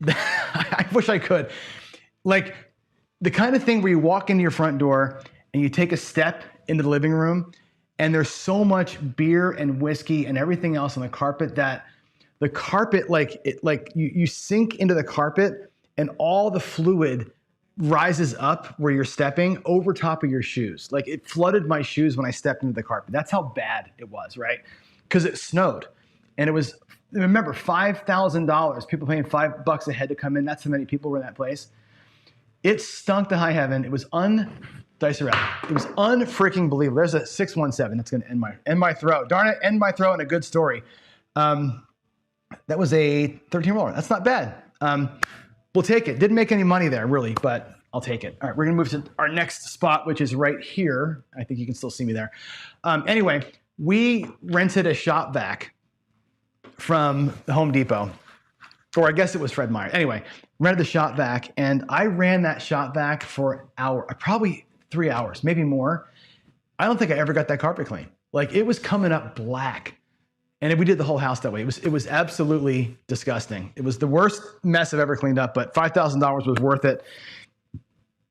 I wish I could. Like the kind of thing where you walk into your front door and you take a step into the living room, and there's so much beer and whiskey and everything else on the carpet that the carpet, you sink into the carpet and all the fluid rises up where you're stepping over top of your shoes. Like it flooded my shoes when I stepped into the carpet. That's how bad it was, right? Because it snowed. And it was, remember, $5,000, people paying $5 a head to come in. That's how many people were in that place. It stunk to high heaven. It was dice around. It was unfreaking believable. There's a 617 that's going to end my throat. Darn it, end my throat in a good story. That was a 13 roller. That's not bad. We'll take it. Didn't make any money there, really, but I'll take it. All right, we're going to move to our next spot, which is right here. I think you can still see me there. Anyway, we rented a shop vac from the Home Depot, or I guess it was Fred Meyer. Anyway, rented the shop vac, and I ran that shop vac for an hour, probably 3 hours, maybe more. I don't think I ever got that carpet clean. Like it was coming up black. And we did the whole house that way. It was absolutely disgusting. It was the worst mess I've ever cleaned up, but $5,000 was worth it.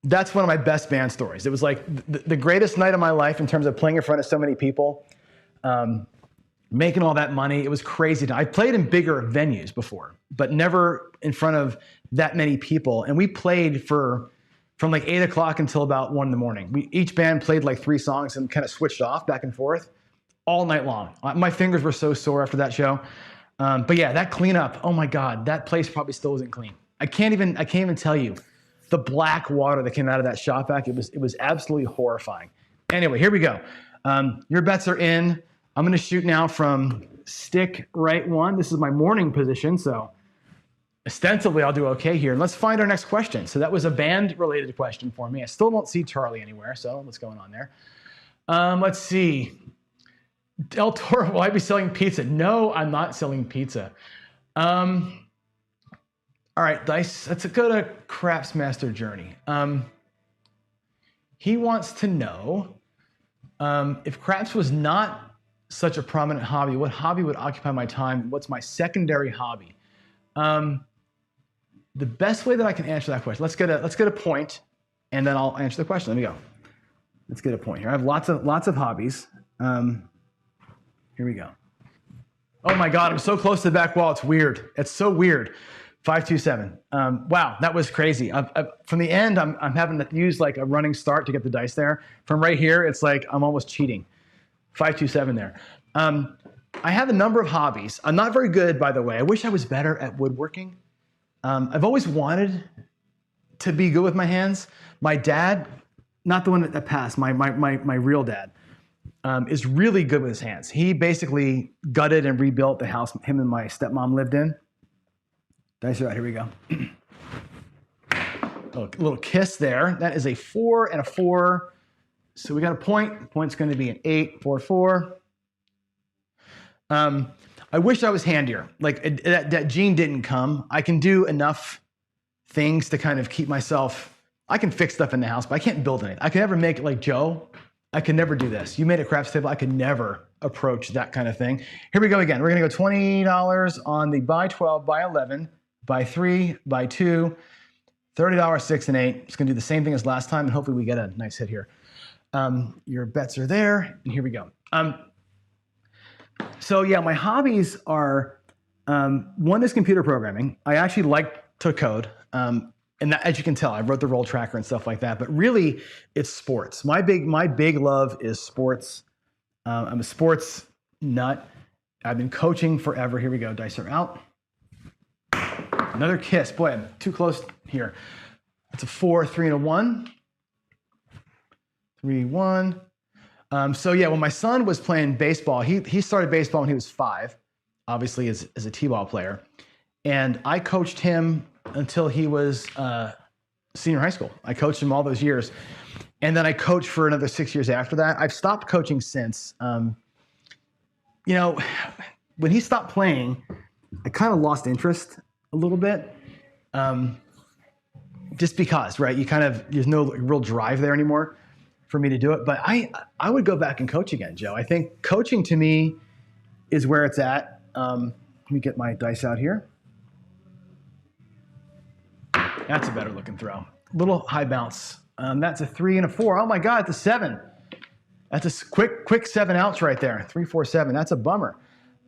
That's one of my best band stories. It was like the greatest night of my life in terms of playing in front of so many people, making all that money. It was crazy. I played in bigger venues before, but never in front of that many people. And we played from like 8 o'clock until about 1 in the morning. Each band played like 3 songs and kind of switched off back and forth all night long. My fingers were so sore after that show. But yeah, that cleanup, oh my God, that place probably still isn't clean. I can't even tell you the black water that came out of that shop vac. It was absolutely horrifying. Anyway, here we go. Your bets are in. I'm gonna shoot now from stick right 1. This is my morning position, so ostensibly I'll do okay here. Let's find our next question. So that was a band related question for me. I still don't see Charlie anywhere, so what's going on there? Let's see. Del Toro, will I be selling pizza? No, I'm not selling pizza. All right, Dice, let's go to Craps Master Journey. He wants to know if craps was not such a prominent hobby, what hobby would occupy my time? What's my secondary hobby? The best way that I can answer that question, let's get a point, and then I'll answer the question. Let me go. Let's get a point here. I have lots of hobbies. Here we go. Oh my God, I'm so close to the back wall. It's weird. It's so weird. 527. Wow, that was crazy. From the end, I'm having to use like a running start to get the dice there. From right here, it's like I'm almost cheating. 527 there. I have a number of hobbies. I'm not very good, by the way. I wish I was better at woodworking. I've always wanted to be good with my hands. My dad, not the one that passed, my real dad, is really good with his hands. He basically gutted and rebuilt the house him and my stepmom lived in. Dice are out. Here we go. A little kiss there. That is a 4 and a 4. So we got a point. Point's going to be an 8, 4, 4. I wish I was handier. Like that gene didn't come. I can do enough things to kind of keep myself. I can fix stuff in the house, but I can't build anything. I can never make it like Joe. I could never do this. You made a craps table. I could never approach that kind of thing. Here we go again. We're going to go $20 on the by 12, by 11, by 3, by 2, $30, 6, and 8. It's going to do the same thing as last time, and hopefully we get a nice hit here. Your bets are there, and here we go. So yeah, my hobbies are, one is computer programming. I actually like to code. And that, as you can tell, I wrote the roll tracker and stuff like that, but really it's sports. My big love is sports. I'm a sports nut. I've been coaching forever. Here we go. Dice are out. Another kiss. Boy, I'm too close here. It's a 4, 3, and a 1. 3, 1. So yeah, when my son was playing baseball, he started baseball when he was 5, obviously as a t-ball player. And I coached him until he was senior high school. I coached him all those years. And then I coached for another 6 years after that. I've stopped coaching since. You know, when he stopped playing, I kind of lost interest a little bit. Just because, right? There's no real drive there anymore for me to do it. But I would go back and coach again, Joe. I think coaching to me is where it's at. Let me get my dice out here. That's a better looking throw. Little high bounce. That's a 3 and a 4. Oh my God, it's a 7. That's a quick 7 outs right there. 3, 4, 7. That's a bummer.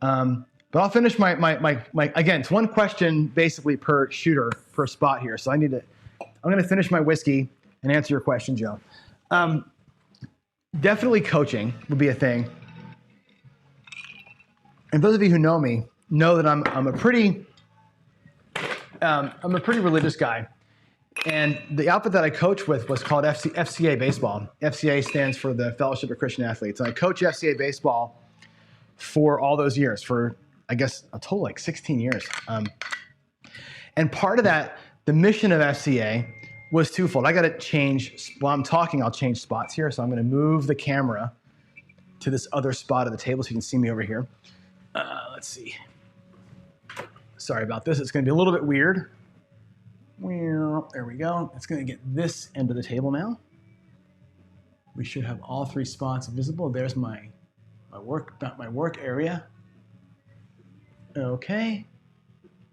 But I'll finish my again, it's one question basically per shooter, per spot here. So I'm going to finish my whiskey and answer your question, Joe. Definitely coaching would be a thing. And those of you who know me know that I'm a pretty religious guy. And the outfit that I coached with was called FCA Baseball. FCA stands for the Fellowship of Christian Athletes. And I coached FCA Baseball for all those years, for I guess a total like 16 years. And part of that, the mission of FCA was twofold. I got to change, while I'm talking, I'll change spots here. So I'm going to move the camera to this other spot of the table so you can see me over here. Let's see. Sorry about this. It's going to be a little bit weird. There we go. It's going to get this end of the table now. We should have all 3 spots visible. There's my work area. Okay.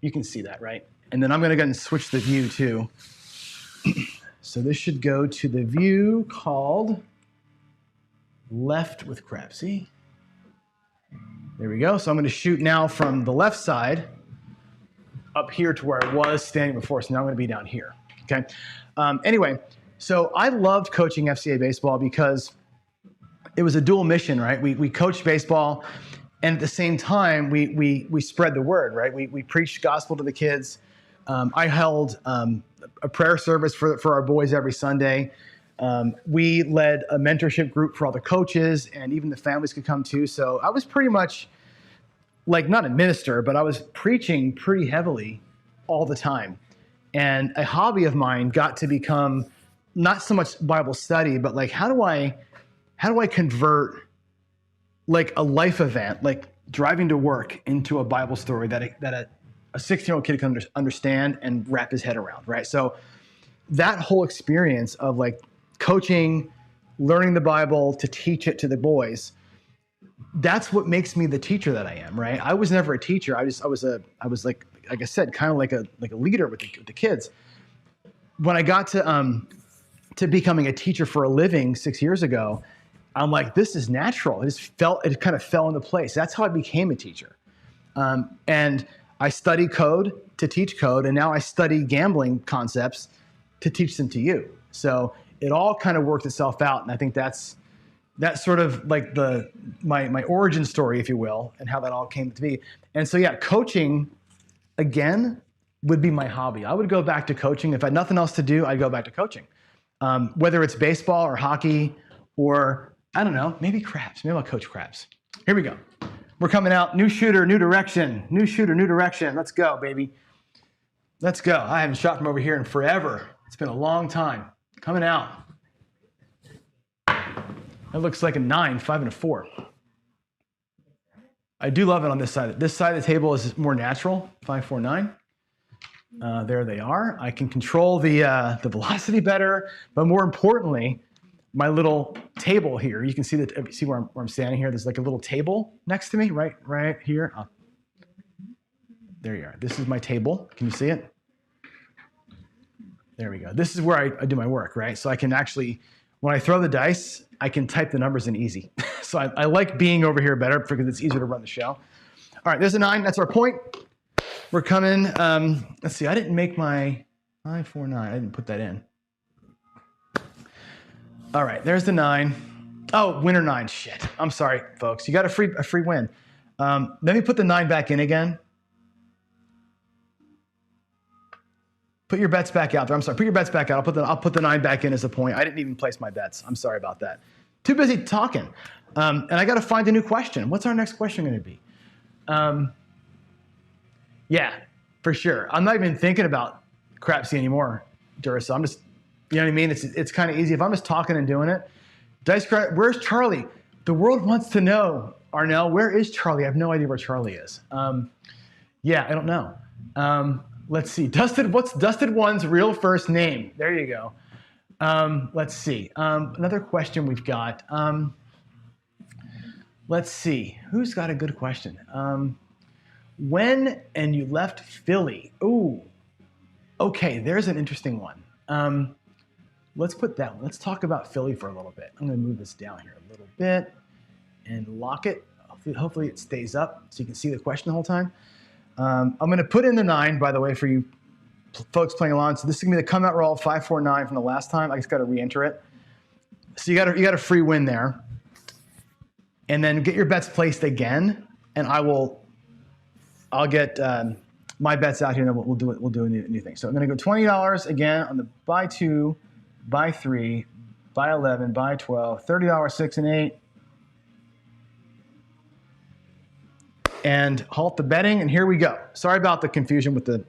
You can see that, right? And then I'm going to go ahead and switch the view too. So this should go to the view called Left with Crapsee. There we go. So I'm going to shoot now from the left side up here to where I was standing before. So now I'm going to be down here. Okay. Anyway, so I loved coaching FCA baseball because it was a dual mission, right? We coached baseball, and at the same time, we spread the word, right? We preached gospel to the kids. I held a prayer service for our boys every Sunday. We led a mentorship group for all the coaches, and even the families could come too. So I was pretty much like not a minister, but I was preaching pretty heavily all the time. And a hobby of mine got to become not so much Bible study, but like how do I convert like a life event, like driving to work, into a Bible story that a 16-year-old kid can understand and wrap his head around, right? So that whole experience of like coaching, learning the Bible to teach it to the boys, that's what makes me the teacher that I am, right? I was never a teacher. I was like I said, kind of like a leader with the kids. When I got to becoming a teacher for a living 6 years ago, I'm like, this is natural. It kind of fell into place. That's how I became a teacher. And I study code to teach code, and now I study gambling concepts to teach them to you. So it all kind of worked itself out, and I think that's sort of like my origin story, if you will, and how that all came to be. And so yeah, coaching again would be my hobby. I would go back to coaching. If I had nothing else to do, I'd go back to coaching. Whether it's baseball or hockey or, I don't know, maybe craps. Maybe I'll coach craps. Here we go. We're coming out. New shooter, new direction. New shooter, new direction. Let's go, baby. Let's go. I haven't shot from over here in forever. It's been a long time. Coming out. That looks like a 9, 5, and a 4. I do love it on this side. This side of the table is more natural. 5, 4, 9. There they are. I can control the velocity better, but more importantly, my little table here. You can see that. See where I'm standing here. There's like a little table next to me, right here. There you are. This is my table. Can you see it? There we go. This is where I do my work, right? So I can actually, when I throw the dice, I can type the numbers in easy. So I like being over here better because it's easier to run the show. All right, there's a 9. That's our point. We're coming. Let's see. I didn't make my 5, 4, 9. I didn't put that in. All right, there's the 9. Oh, winner 9. Shit. I'm sorry, folks. You got a free win. Let me put the 9 back in again. Put your bets back out there. I'm sorry. Put your bets back out. I'll put the 9 back in as a point. I didn't even place my bets. I'm sorry about that. Too busy talking. And I got to find a new question. What's our next question going to be? Yeah, for sure. I'm not even thinking about Crapsee anymore, Duracell. I'm just, you know what I mean? It's kind of easy. If I'm just talking and doing it. Where's Charlie? The world wants to know, Arnell, where is Charlie? I have no idea where Charlie is. Yeah, I don't know. Let's see. What's Dusted One's real first name? There you go. Let's see. Another question we've got. Let's see. Who's got a good question? When and you left Philly? Ooh. Okay, there's an interesting one. Let's put that one. Let's talk about Philly for a little bit. I'm going to move this down here a little bit and lock it. Hopefully it stays up so you can see the question the whole time. I'm going to put in the 9, by the way, for you folks playing along. So this is going to be the come out roll 5, 4, 9 from the last time. I just got to re-enter it. So you got a free win there. And then get your bets placed again, and I'll get my bets out here, and then we'll do a new thing. So I'm going to go $20 again on the buy 2, buy 3, buy 11, buy 12, $30, 6 and 8. And halt the betting, and here we go. Sorry about the confusion with the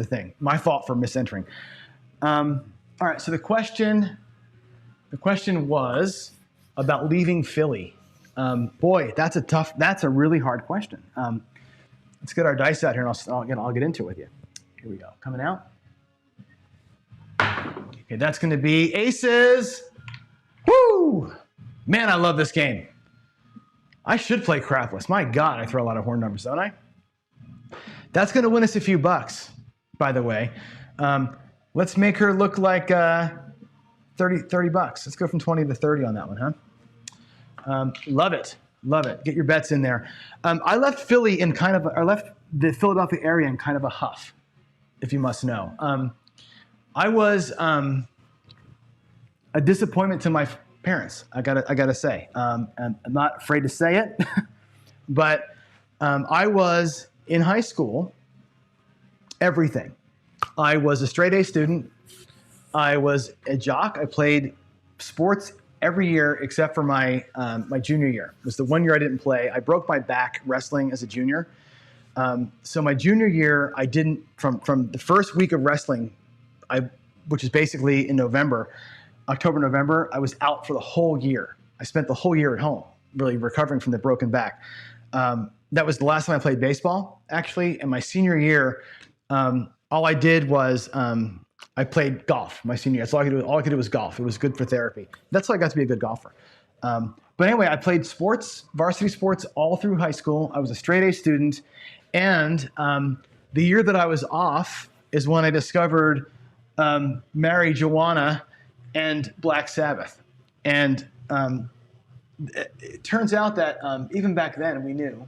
thing. My fault for misentering. All right, so the question was about leaving Philly. Boy, that's a really hard question. Let's get our dice out here, and I'll get into it with you. Here we go, coming out. Okay, that's going to be aces. Woo! Man, I love this game. I should play crapless. My God, I throw a lot of horn numbers, don't I? That's going to win us a few bucks, by the way. Let's make her look like 30 bucks. Let's go from 20 to 30 on that one, huh? Love it. Love it. Get your bets in there. I left Philly I left the Philadelphia area in kind of a huff, if you must know. I was a disappointment to my parents, I gotta say. I'm not afraid to say it, but I was in high school, everything. I was a straight A student. I was a jock. I played sports every year except for my junior year. It was the 1 year I didn't play. I broke my back wrestling as a junior. So my junior year, I didn't, from the first week of wrestling, which is basically in October, November, I was out for the whole year. I spent the whole year at home, really recovering from the broken back. That was the last time I played baseball, actually. And my senior year, all I did was I played golf my senior year. That's all I could do was golf. It was good for therapy. That's how I got to be a good golfer. But anyway, I played sports, varsity sports, all through high school. I was a straight A student. And the year that I was off is when I discovered Mary Joanna and Black Sabbath. And it turns out that even back then we knew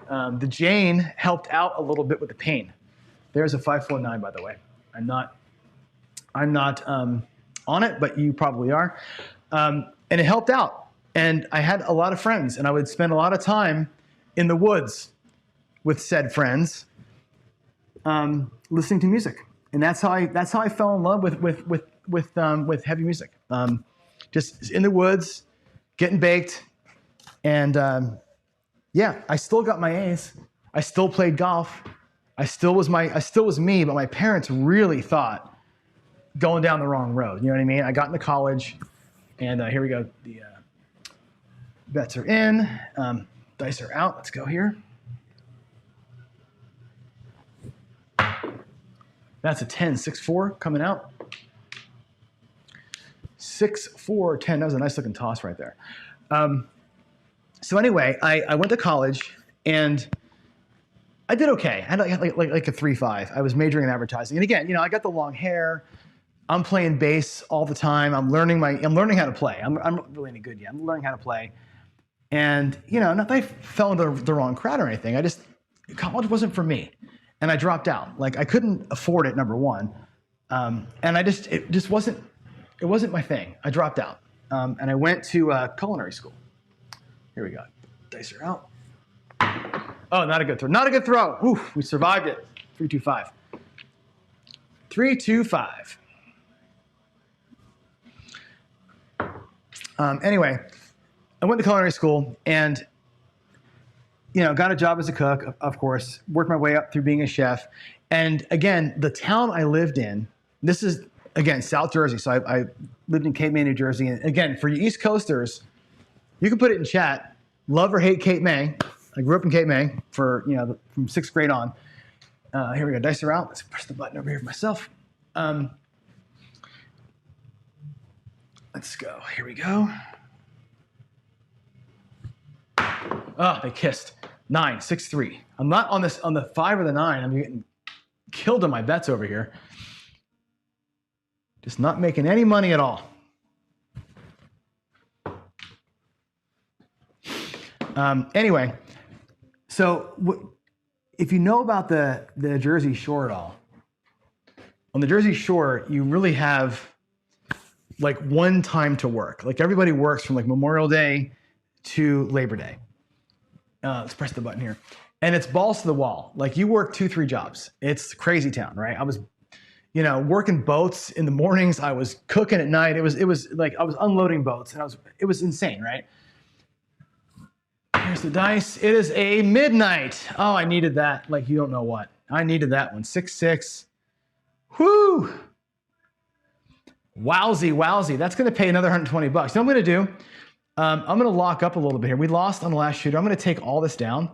the Jane helped out a little bit with the pain. There's a 549, by the way. I'm not on it, but you probably are. And it helped out. And I had a lot of friends, and I would spend a lot of time in the woods with said friends, listening to music. And that's how I fell in love with heavy music. Just in the woods, getting baked, and yeah, I still got my A's. I still played golf. I still was me, but my parents really thought going down the wrong road. You know what I mean? I got into college, and here we go. The bets are in, dice are out. Let's go here. That's a 10, 6-4 coming out. 6-4, 10. That was a nice looking toss right there. So anyway, I went to college and I did okay. I had like a 3.5. I was majoring in advertising. And again, I got the long hair. I'm playing bass all the time. I'm learning how to play. I'm not really any good yet. I'm learning how to play. And, not that I fell into the wrong crowd or anything. College wasn't for me. And I dropped out. Like I couldn't afford it, number one. And it wasn't my thing. I dropped out. And I went to culinary school. Here we go. Dice are out. Oh, not a good throw. Not a good throw. Oof, we survived it. 3-2-5. 3-2-5. Anyway, I went to culinary school and, got a job as a cook, of course, worked my way up through being a chef. And again, the town I lived in, this is, again, South Jersey. So I lived in Cape May, New Jersey. And again, for you East Coasters, you can put it in chat. Love or hate Cape May. I grew up in Cape May for, from 6th grade on. Here we go. Dice are out. Let's press the button over here for myself. Let's go. Here we go. Oh, they kissed. 9, 6-3. I'm not on the 5 or the 9. I'm getting killed on my bets over here. Just not making any money at all. Anyway, so if you know about the Jersey Shore at all, on the Jersey Shore, you really have like one time to work. Like everybody works from like Memorial Day to Labor Day. Let's press the button here. And it's balls to the wall. Like you work 2-3 jobs. It's crazy town, right? I was, working boats in the mornings. I was cooking at night. It was like I was unloading boats and it was insane, right? Here's the dice. It is a midnight. Oh, I needed that. Like you don't know what. I needed that one. 6-6. Whoo! Wowzy. That's going to pay another $120. You know what I'm going to do? I'm going to lock up a little bit here. We lost on the last shooter. I'm going to take all this down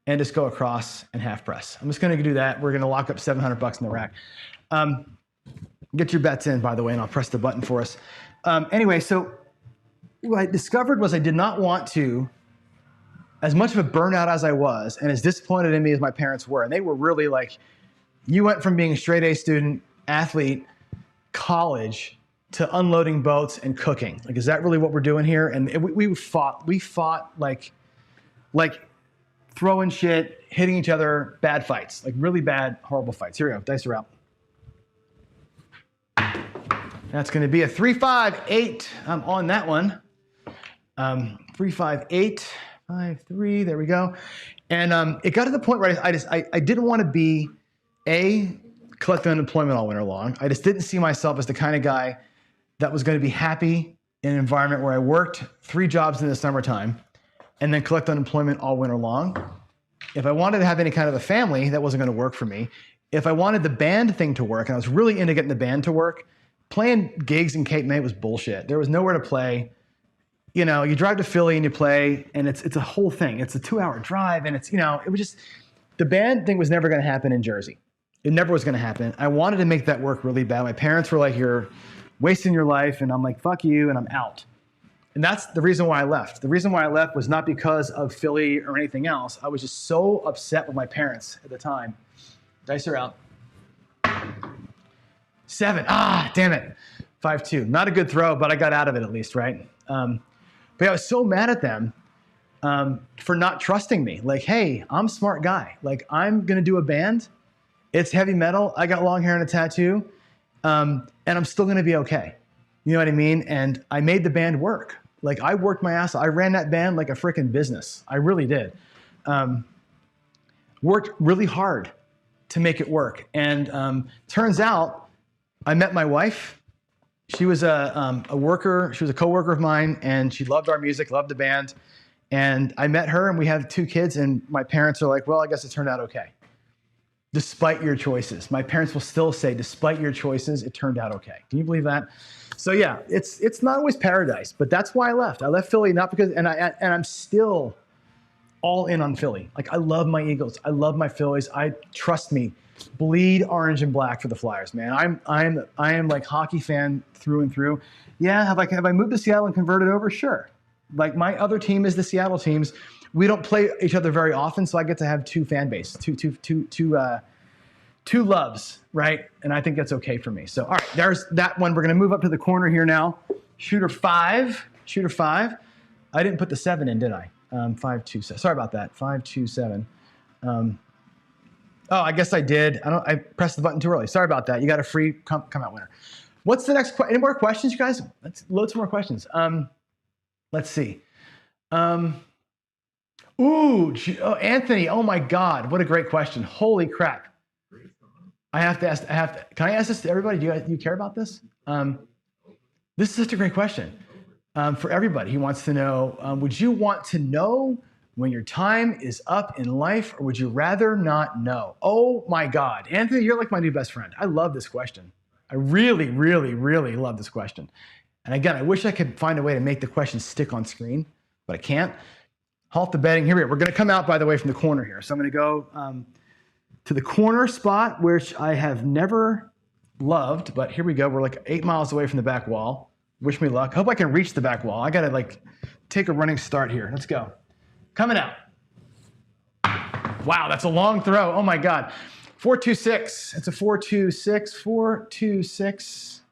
and just go across and half press. I'm just going to do that. We're going to lock up $700 in the rack. Get your bets in, by the way, and I'll press the button for us. Anyway, so what I discovered was I did not want to, as much of a burnout as I was, and as disappointed in me as my parents were, and they were really like, you went from being a straight A student, athlete, college, to unloading boats and cooking. Like, is that really what we're doing here? And we fought like throwing shit, hitting each other, bad fights, like really bad, horrible fights. Here we go, dice are out. That's gonna be a 3-5-8 on that one. 3-5-8, 5-3, there we go. And it got to the point where I didn't want to be collecting unemployment all winter long. I just didn't see myself as the kind of guy that was going to be happy in an environment where I worked 3 jobs in the summertime and then collect unemployment all winter long. If I wanted to have any kind of a family, that wasn't going to work for me. If I wanted the band thing to work, and I was really into getting the band to work, playing gigs in Cape May was bullshit. There was nowhere to play. You drive to Philly and you play, and it's a whole thing. It's a 2-hour drive, and it was just, the band thing was never going to happen in Jersey. It never was going to happen. I wanted to make that work really bad. My parents were like, you're wasting your life, and I'm like, fuck you, and I'm out. And that's the reason why I left. The reason why I left was not because of Philly or anything else. I was just so upset with my parents at the time. Dice are out. 7. Damn it. 5-2. Not a good throw, but I got out of it at least, right? But yeah, I was so mad at them for not trusting me. Like, hey, I'm a smart guy. Like, I'm going to do a band. It's heavy metal. I got long hair and a tattoo. And I'm still going to be okay. You know what I mean? And I made the band work. Like, I worked my ass off. I ran that band like a freaking business. I really did. Worked really hard to make it work. And turns out I met my wife. She was a worker. She was a coworker of mine, and she loved our music, loved the band. And I met her, and we had 2 kids, and my parents are like, well, I guess it turned out okay. despite your choices. My parents will still say, despite your choices, it turned out okay. Can you believe that? So yeah, it's not always paradise, but that's why I left. I left Philly not because, and I'm still all in on Philly. Like I love my Eagles, I love my Phillies. Trust me, bleed orange and black for the Flyers, man. I am like hockey fan through and through. Yeah, have I moved to Seattle and converted over? Sure. Like my other team is the Seattle teams. We don't play each other very often, so I get to have two fan base, two loves, right? And I think that's okay for me. So, all right, there's that one. We're going to move up to the corner here now. Shooter five. I didn't put the 7 in, did I? 527. Sorry about that. 527. Oh, I guess I did. I pressed the button too early. Sorry about that. You got a free come out winner. What's the next question? Any more questions, you guys? Let's load some more questions. Let's see. Anthony. Oh my God. What a great question. Holy crap. Can I ask this to everybody? Do you care about this? This is such a great question for everybody. He wants to know, would you want to know when your time is up in life, or would you rather not know? Oh my God. Anthony, you're like my new best friend. I love this question. I really, really, really love this question. And again, I wish I could find a way to make the question stick on screen, but I can't. Halt the betting. Here we go. We're going to come out, by the way, from the corner here. So I'm going to go to the corner spot, which I have never loved, but here we go. We're like 8 miles away from the back wall. Wish me luck. Hope I can reach the back wall. I got to like take a running start here. Let's go. Coming out. Wow, that's a long throw. Oh my God. 426. It's a 426. 426.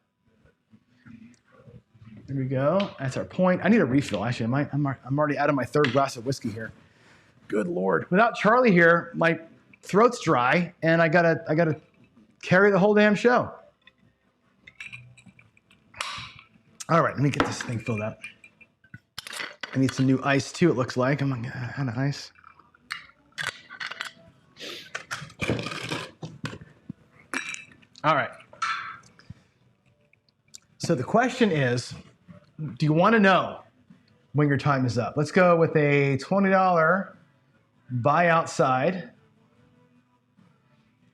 There we go. That's our point. I need a refill. Actually, I'm already out of my 3rd glass of whiskey here. Good Lord. Without Charlie here, my throat's dry, and I gotta carry the whole damn show. All right, let me get this thing filled up. I need some new ice too, it looks like. I'm out of ice. All right. So the question is, do you want to know when your time is up? Let's go with a $20 buy outside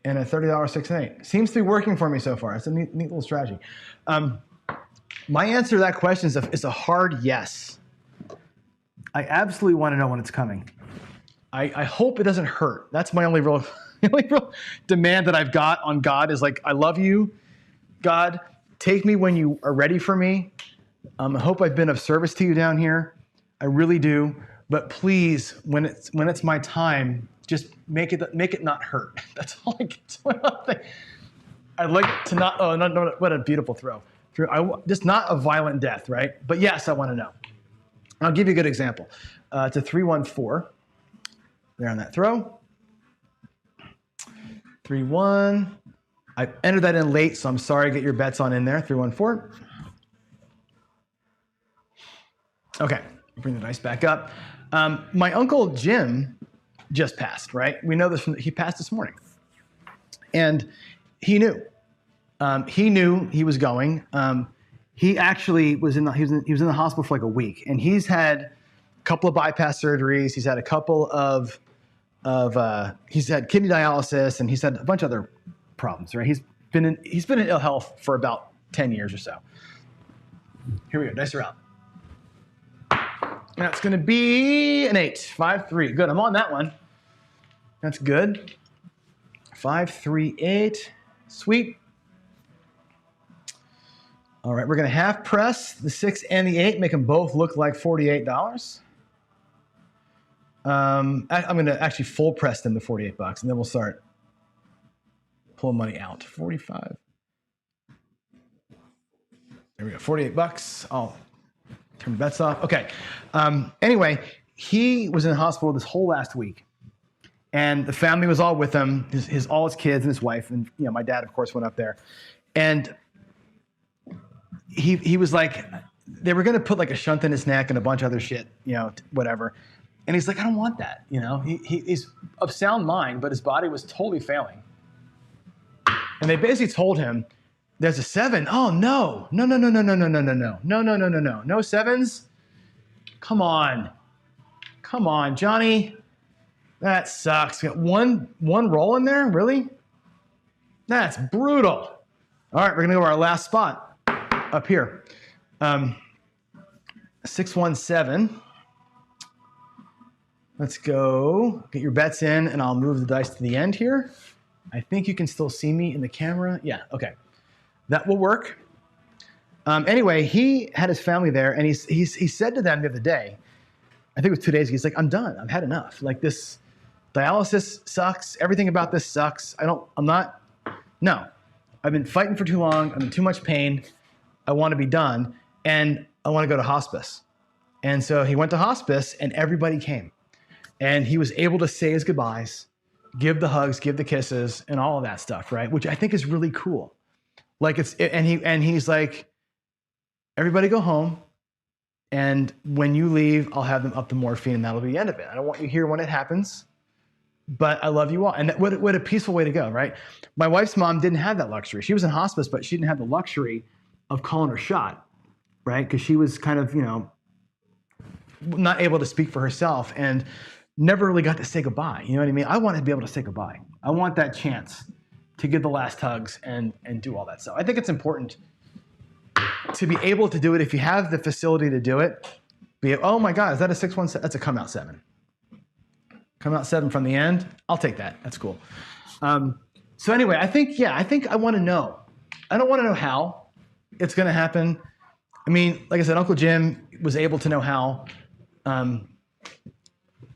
and a $30 6 and 8. Seems to be working for me so far. It's a neat little strategy. My answer to that question is a hard yes. I absolutely want to know when it's coming. I hope it doesn't hurt. That's my only real demand that I've got on God is like, I love you, God. Take me when you are ready for me. I hope I've been of service to you down here. I really do. But please, when it's my time, just make it not hurt. That's all I get. I'd like to not. Oh, no, what a beautiful throw. Just not a violent death, right? But yes, I want to know. I'll give you a good example. It's a 3-1-4. There on that throw. 3-1. I entered that in late, so I'm sorry. Get your bets on in there. 3-1-4. Okay, bring the dice back up. My uncle Jim just passed, right? We know this he passed this morning. And he knew. He knew he was going. He actually was in the hospital for like a week, and he's had a couple of bypass surgeries. He's had a couple of he's had kidney dialysis, and he's had a bunch of other problems, right? He's been in ill health for about 10 years or so. Here we go. Dice are out. That's going to be an 8. 5-3. Good. I'm on that one. That's good. 5-3-8. Sweet. All right. We're going to half press the 6 and the 8, make them both look like $48. I'm going to actually full press them to $48, and then we'll start pulling money out. 45. There we go. $48. I'll turn the bets off. Okay. Anyway, he was in the hospital this whole last week, and the family was all with him. All his kids and his wife, and my dad, of course, went up there, and he was like, they were going to put like a shunt in his neck and a bunch of other shit, whatever. And he's like, I don't want that. He's of sound mind, but his body was totally failing. And they basically told him, there's a 7. Oh, no. No. No sevens? Come on, Johnny. That sucks. We got one roll in there? Really? That's brutal. All right, we're gonna go to our last spot up here. 617. Let's go get your bets in, and I'll move the dice to the end here. I think you can still see me in the camera. Yeah, okay. That will work. Anyway, he had his family there, and he said to them the other day, I think it was 2 days ago, he's like, I'm done. I've had enough. Like, this dialysis sucks. Everything about this sucks. No. I've been fighting for too long. I'm in too much pain. I want to be done, and I want to go to hospice. And so he went to hospice, and everybody came. And he was able to say his goodbyes, give the hugs, give the kisses, and all of that stuff, right? Which I think is really cool. Like he's like, everybody go home, and when you leave, I'll have them up the morphine, and that'll be the end of it. I don't want you here when it happens, but I love you all. And what a peaceful way to go, right? My wife's mom didn't have that luxury. She was in hospice, but she didn't have the luxury of calling her shot, right? Because she was kind of, not able to speak for herself and never really got to say goodbye. You know what I mean? I want to be able to say goodbye. I want that chance to give the last hugs and do all that stuff. I think it's important to be able to do it if you have the facility to do it. Oh my God, is that a 617? That's a come out 7. Come out 7 from the end. I'll take that. That's cool. So anyway, I think I want to know. I don't want to know how it's going to happen. I mean, like I said, Uncle Jim was able to know how.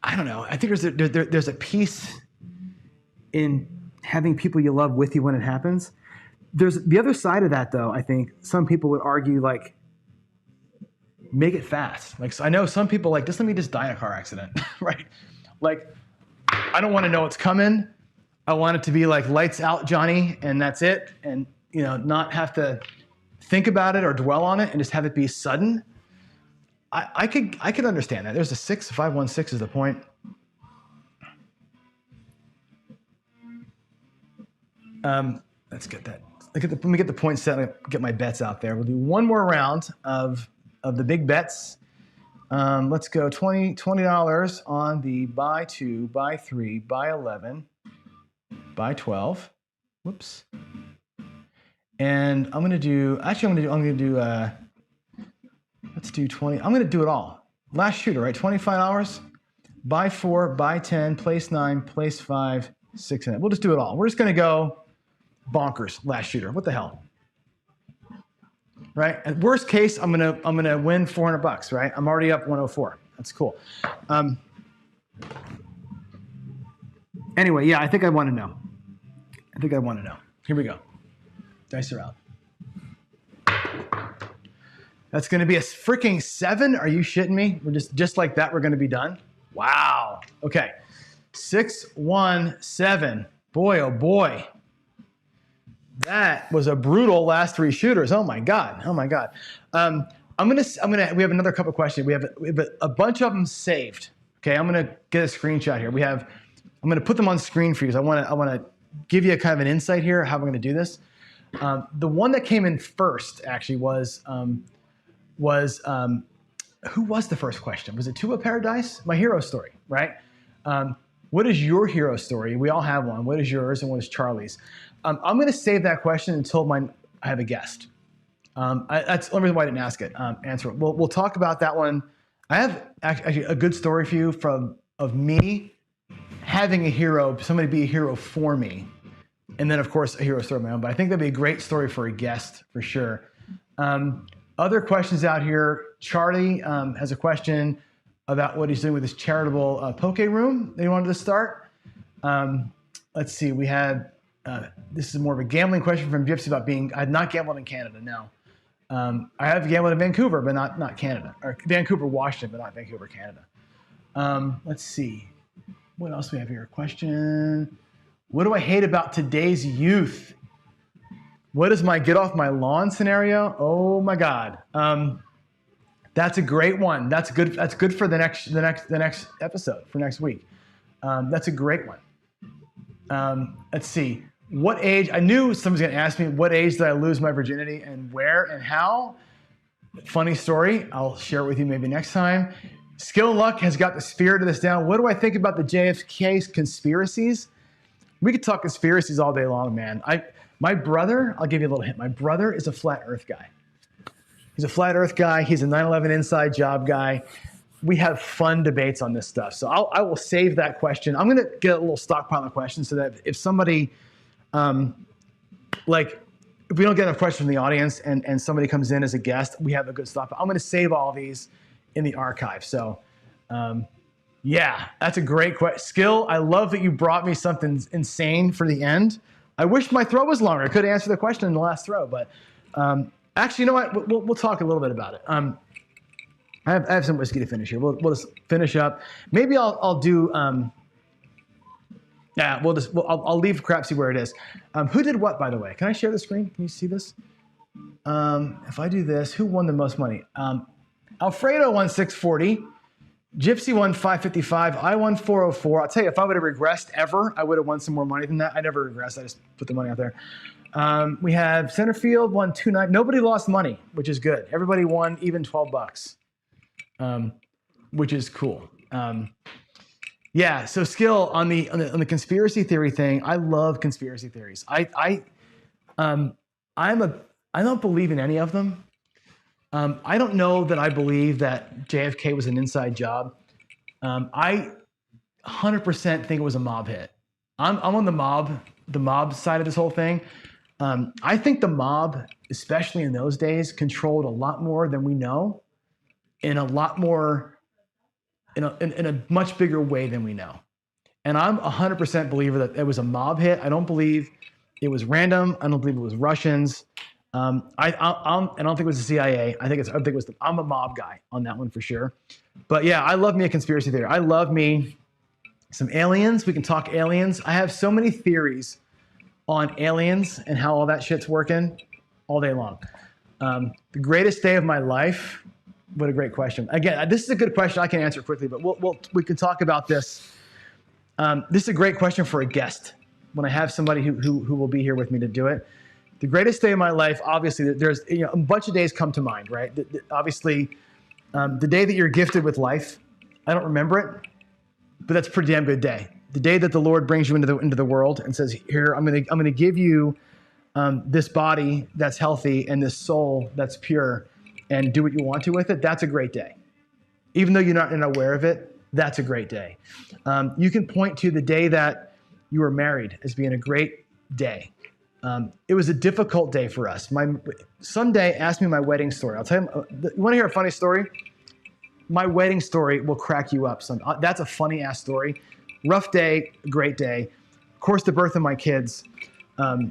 I don't know. I think there's a piece in having people you love with you when it happens. There's the other side of that, though. I think some people would argue, like, make it fast. Like, so I know some people like, just let me just die in a car accident, right? Like, I don't want to know what's coming. I want it to be like lights out, Johnny, and that's it. And, not have to think about it or dwell on it and just have it be sudden. I could understand that. There's a 516 is the point. Let's get that. Let me get the point set and get my bets out there. We'll do one more round of the big bets. Let's go $20 on the buy 2, buy 3, buy 11, buy 12. Whoops. And I'm gonna do. Let's do 20. I'm going to do it all. Last shooter, right? $25. Buy 4, buy 10, place 9, place 5, 6 in it. We'll just do it all. We're just going to go bonkers. Last shooter. What the hell? Right? At worst case, I'm gonna win $400. Right? I'm already up 104. That's cool. Anyway, yeah, I think I want to know. Here we go. Dice are out. That's going to be a freaking 7. Are you shitting me? We're just like that. We're going to be done. Wow. Okay. 617. Boy, oh boy. That was a brutal last 3 shooters. Oh my God. We have another couple questions. We have a bunch of them saved. Okay. I'm going to get a screenshot here. I'm going to put them on screen for you because I want to give you a kind of an insight here how we're going to do this. The one that came in first actually was who was the first question? Was it Two of Paradise? My hero story, right? What is your hero story? We all have one. What is yours and what is Charlie's? I'm going to save that question until I have a guest. That's the only reason why I didn't answer it. We'll talk about that one. I have actually a good story for you of me having a hero, somebody be a hero for me. And then, of course, a hero story of my own. But I think that'd be a great story for a guest for sure. Other questions out here. Charlie has a question about what he's doing with his charitable poke room that he wanted to start. Let's see. We had, this is more of a gambling question from Gypsy about I had not gambled in Canada, no. I have gambled in Vancouver, but not Canada. Or Vancouver, Washington, but not Vancouver, Canada. Let's see. What else do we have here? Question. What do I hate about today's youth? What is my get off my lawn scenario? Oh my God. That's a great one. That's good for the next episode, for next week. That's a great one. Let's see. What age? I knew someone was going to ask me, what age did I lose my virginity and where and how? Funny story. I'll share it with you maybe next time. Skill and Luck has got the spirit of this down. What do I think about the JFK conspiracies? We could talk conspiracies all day long, man. My brother, I'll give you a little hint. My brother is a flat Earth guy. He's a flat Earth guy. He's a 9/11 inside job guy. We have fun debates on this stuff. So I will save that question. I'm going to get a little stockpile of questions so that if somebody, if we don't get enough questions from the audience and somebody comes in as a guest, we have a good stockpile. I'm going to save all these in the archive. So, yeah, that's a great question. Skill, I love that you brought me something insane for the end. I wish my throw was longer. I could answer the question in the last throw, but actually, you know what? We'll talk a little bit about it. I have some whiskey to finish here. We'll just finish up. Maybe I'll do. I'll leave Crapsee where it is. Who did what, by the way? Can I share the screen? Can you see this? If I do this, who won the most money? Alfredo won 640. Gypsy won 555. I won 404. I'll tell you, if I would have regressed ever, I would have won some more money than that. I never regressed. I just put the money out there. We have Centerfield won 290. Nobody lost money, which is good. Everybody won even $12, which is cool. Yeah. So Skill on the conspiracy theory thing. I love conspiracy theories. I don't believe in any of them. I don't know that I believe that JFK was an inside job. I 100% think it was a mob hit. I'm on the mob side of this whole thing. I think the mob, especially in those days, controlled a lot more than we know, in a lot more, in a much bigger way than we know. And I'm 100% believer that it was a mob hit. I don't believe it was random. I don't believe it was Russians. I don't think it was the CIA. I think it was. I'm a mob guy on that one for sure. But yeah, I love me a conspiracy theory. I love me some aliens. We can talk aliens. I have so many theories on aliens and how all that shit's working all day long. The greatest day of my life. What a great question. Again, this is a good question. I can answer quickly, but we can talk about this. This is a great question for a guest when I have somebody who will be here with me to do it. The greatest day of my life, obviously, there's a bunch of days come to mind, right? Obviously, the day that you're gifted with life, I don't remember it, but that's a pretty damn good day. The day that the Lord brings you into the world and says, "Here, I'm gonna give you this body that's healthy and this soul that's pure, and do what you want to with it." That's a great day, even though you're not aware of it. That's a great day. You can point to the day that you were married as being a great day. It was a difficult day for us. Someday, ask me my wedding story. I'll tell you. You want to hear a funny story? My wedding story will crack you up. That's a funny ass story. Rough day, great day. Of course, the birth of my kids. But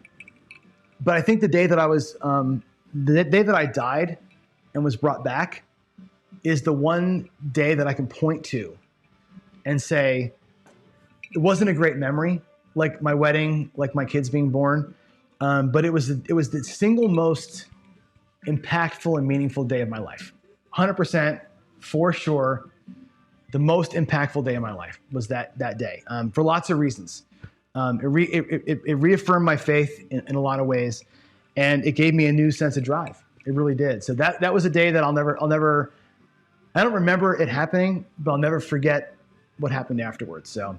I think the day that the day that I died and was brought back is the one day that I can point to and say it wasn't a great memory, like my wedding, like my kids being born. But it was the single most impactful and meaningful day of my life. 100% for sure. The most impactful day of my life was that day for lots of reasons. It reaffirmed my faith in a lot of ways, and it gave me a new sense of drive. It really did. So that was a day that I'll never. I don't remember it happening, but I'll never forget what happened afterwards. So.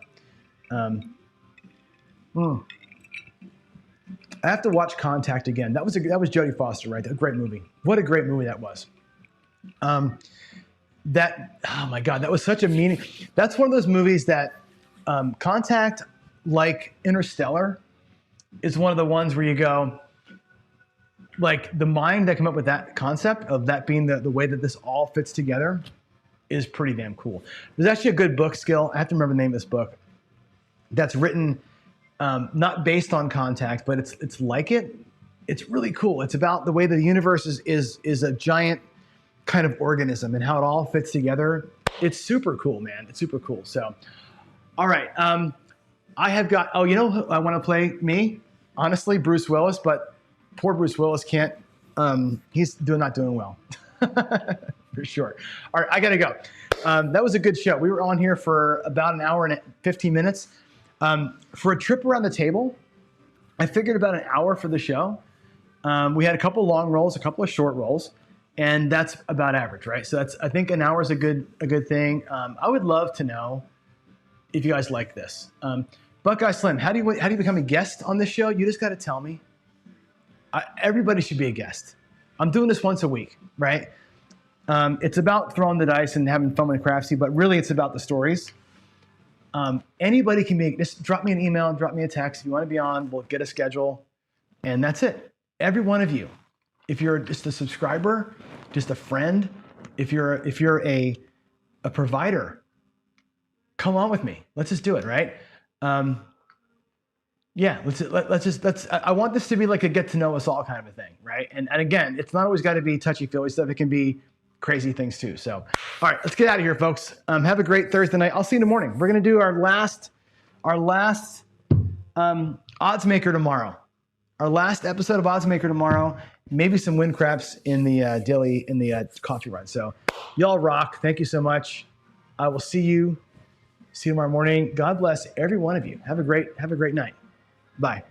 I have to watch Contact again. That was Jodie Foster, right? A great movie. What a great movie that was. Oh my God, that was such a meaning. That's one of those movies that Contact, like Interstellar, is one of the ones where you go, like the mind that came up with that concept of that being the way that this all fits together is pretty damn cool. There's actually a good book, Skill. I have to remember the name of this book. That's written. Not based on Contact, but it's like it. It's really cool. It's about the way that the universe is a giant kind of organism and how it all fits together. It's super cool, man. It's super cool. So, all right. I have got. Oh, you know who I want to play me? Honestly, Bruce Willis, but poor Bruce Willis can't. He's not doing well, for sure. All right, I gotta go. That was a good show. We were on here for about an hour and 15 minutes. For a trip around the table, I figured about an hour for the show. We had a couple long rolls, a couple of short rolls, and that's about average, right? So I think an hour is a good thing. I would love to know if you guys like this. Buckeye Slim, how do you become a guest on this show? You just got to tell me. Everybody should be a guest. I'm doing this once a week, right? It's about throwing the dice and having fun with Crapsee, but really it's about the stories. Anybody can be, just drop me an email, drop me a text. If you want to be on, we'll get a schedule, and that's it. Every one of you. If you're just a subscriber, just a friend, if you're a provider, come on with me. Let's just do it, right? Yeah, I want this to be like a get to know us all kind of a thing, right? And again, it's not always got to be touchy-feely stuff. It can be crazy things too. So, all right, let's get out of here, folks. Have a great Thursday night. I'll see you in the morning. We're going to do our last odds maker tomorrow. Our last episode of Odds Maker tomorrow. Maybe some win craps in the coffee run. So, y'all rock. Thank you so much. I will see you tomorrow morning. God bless every one of you. Have a great night. Bye.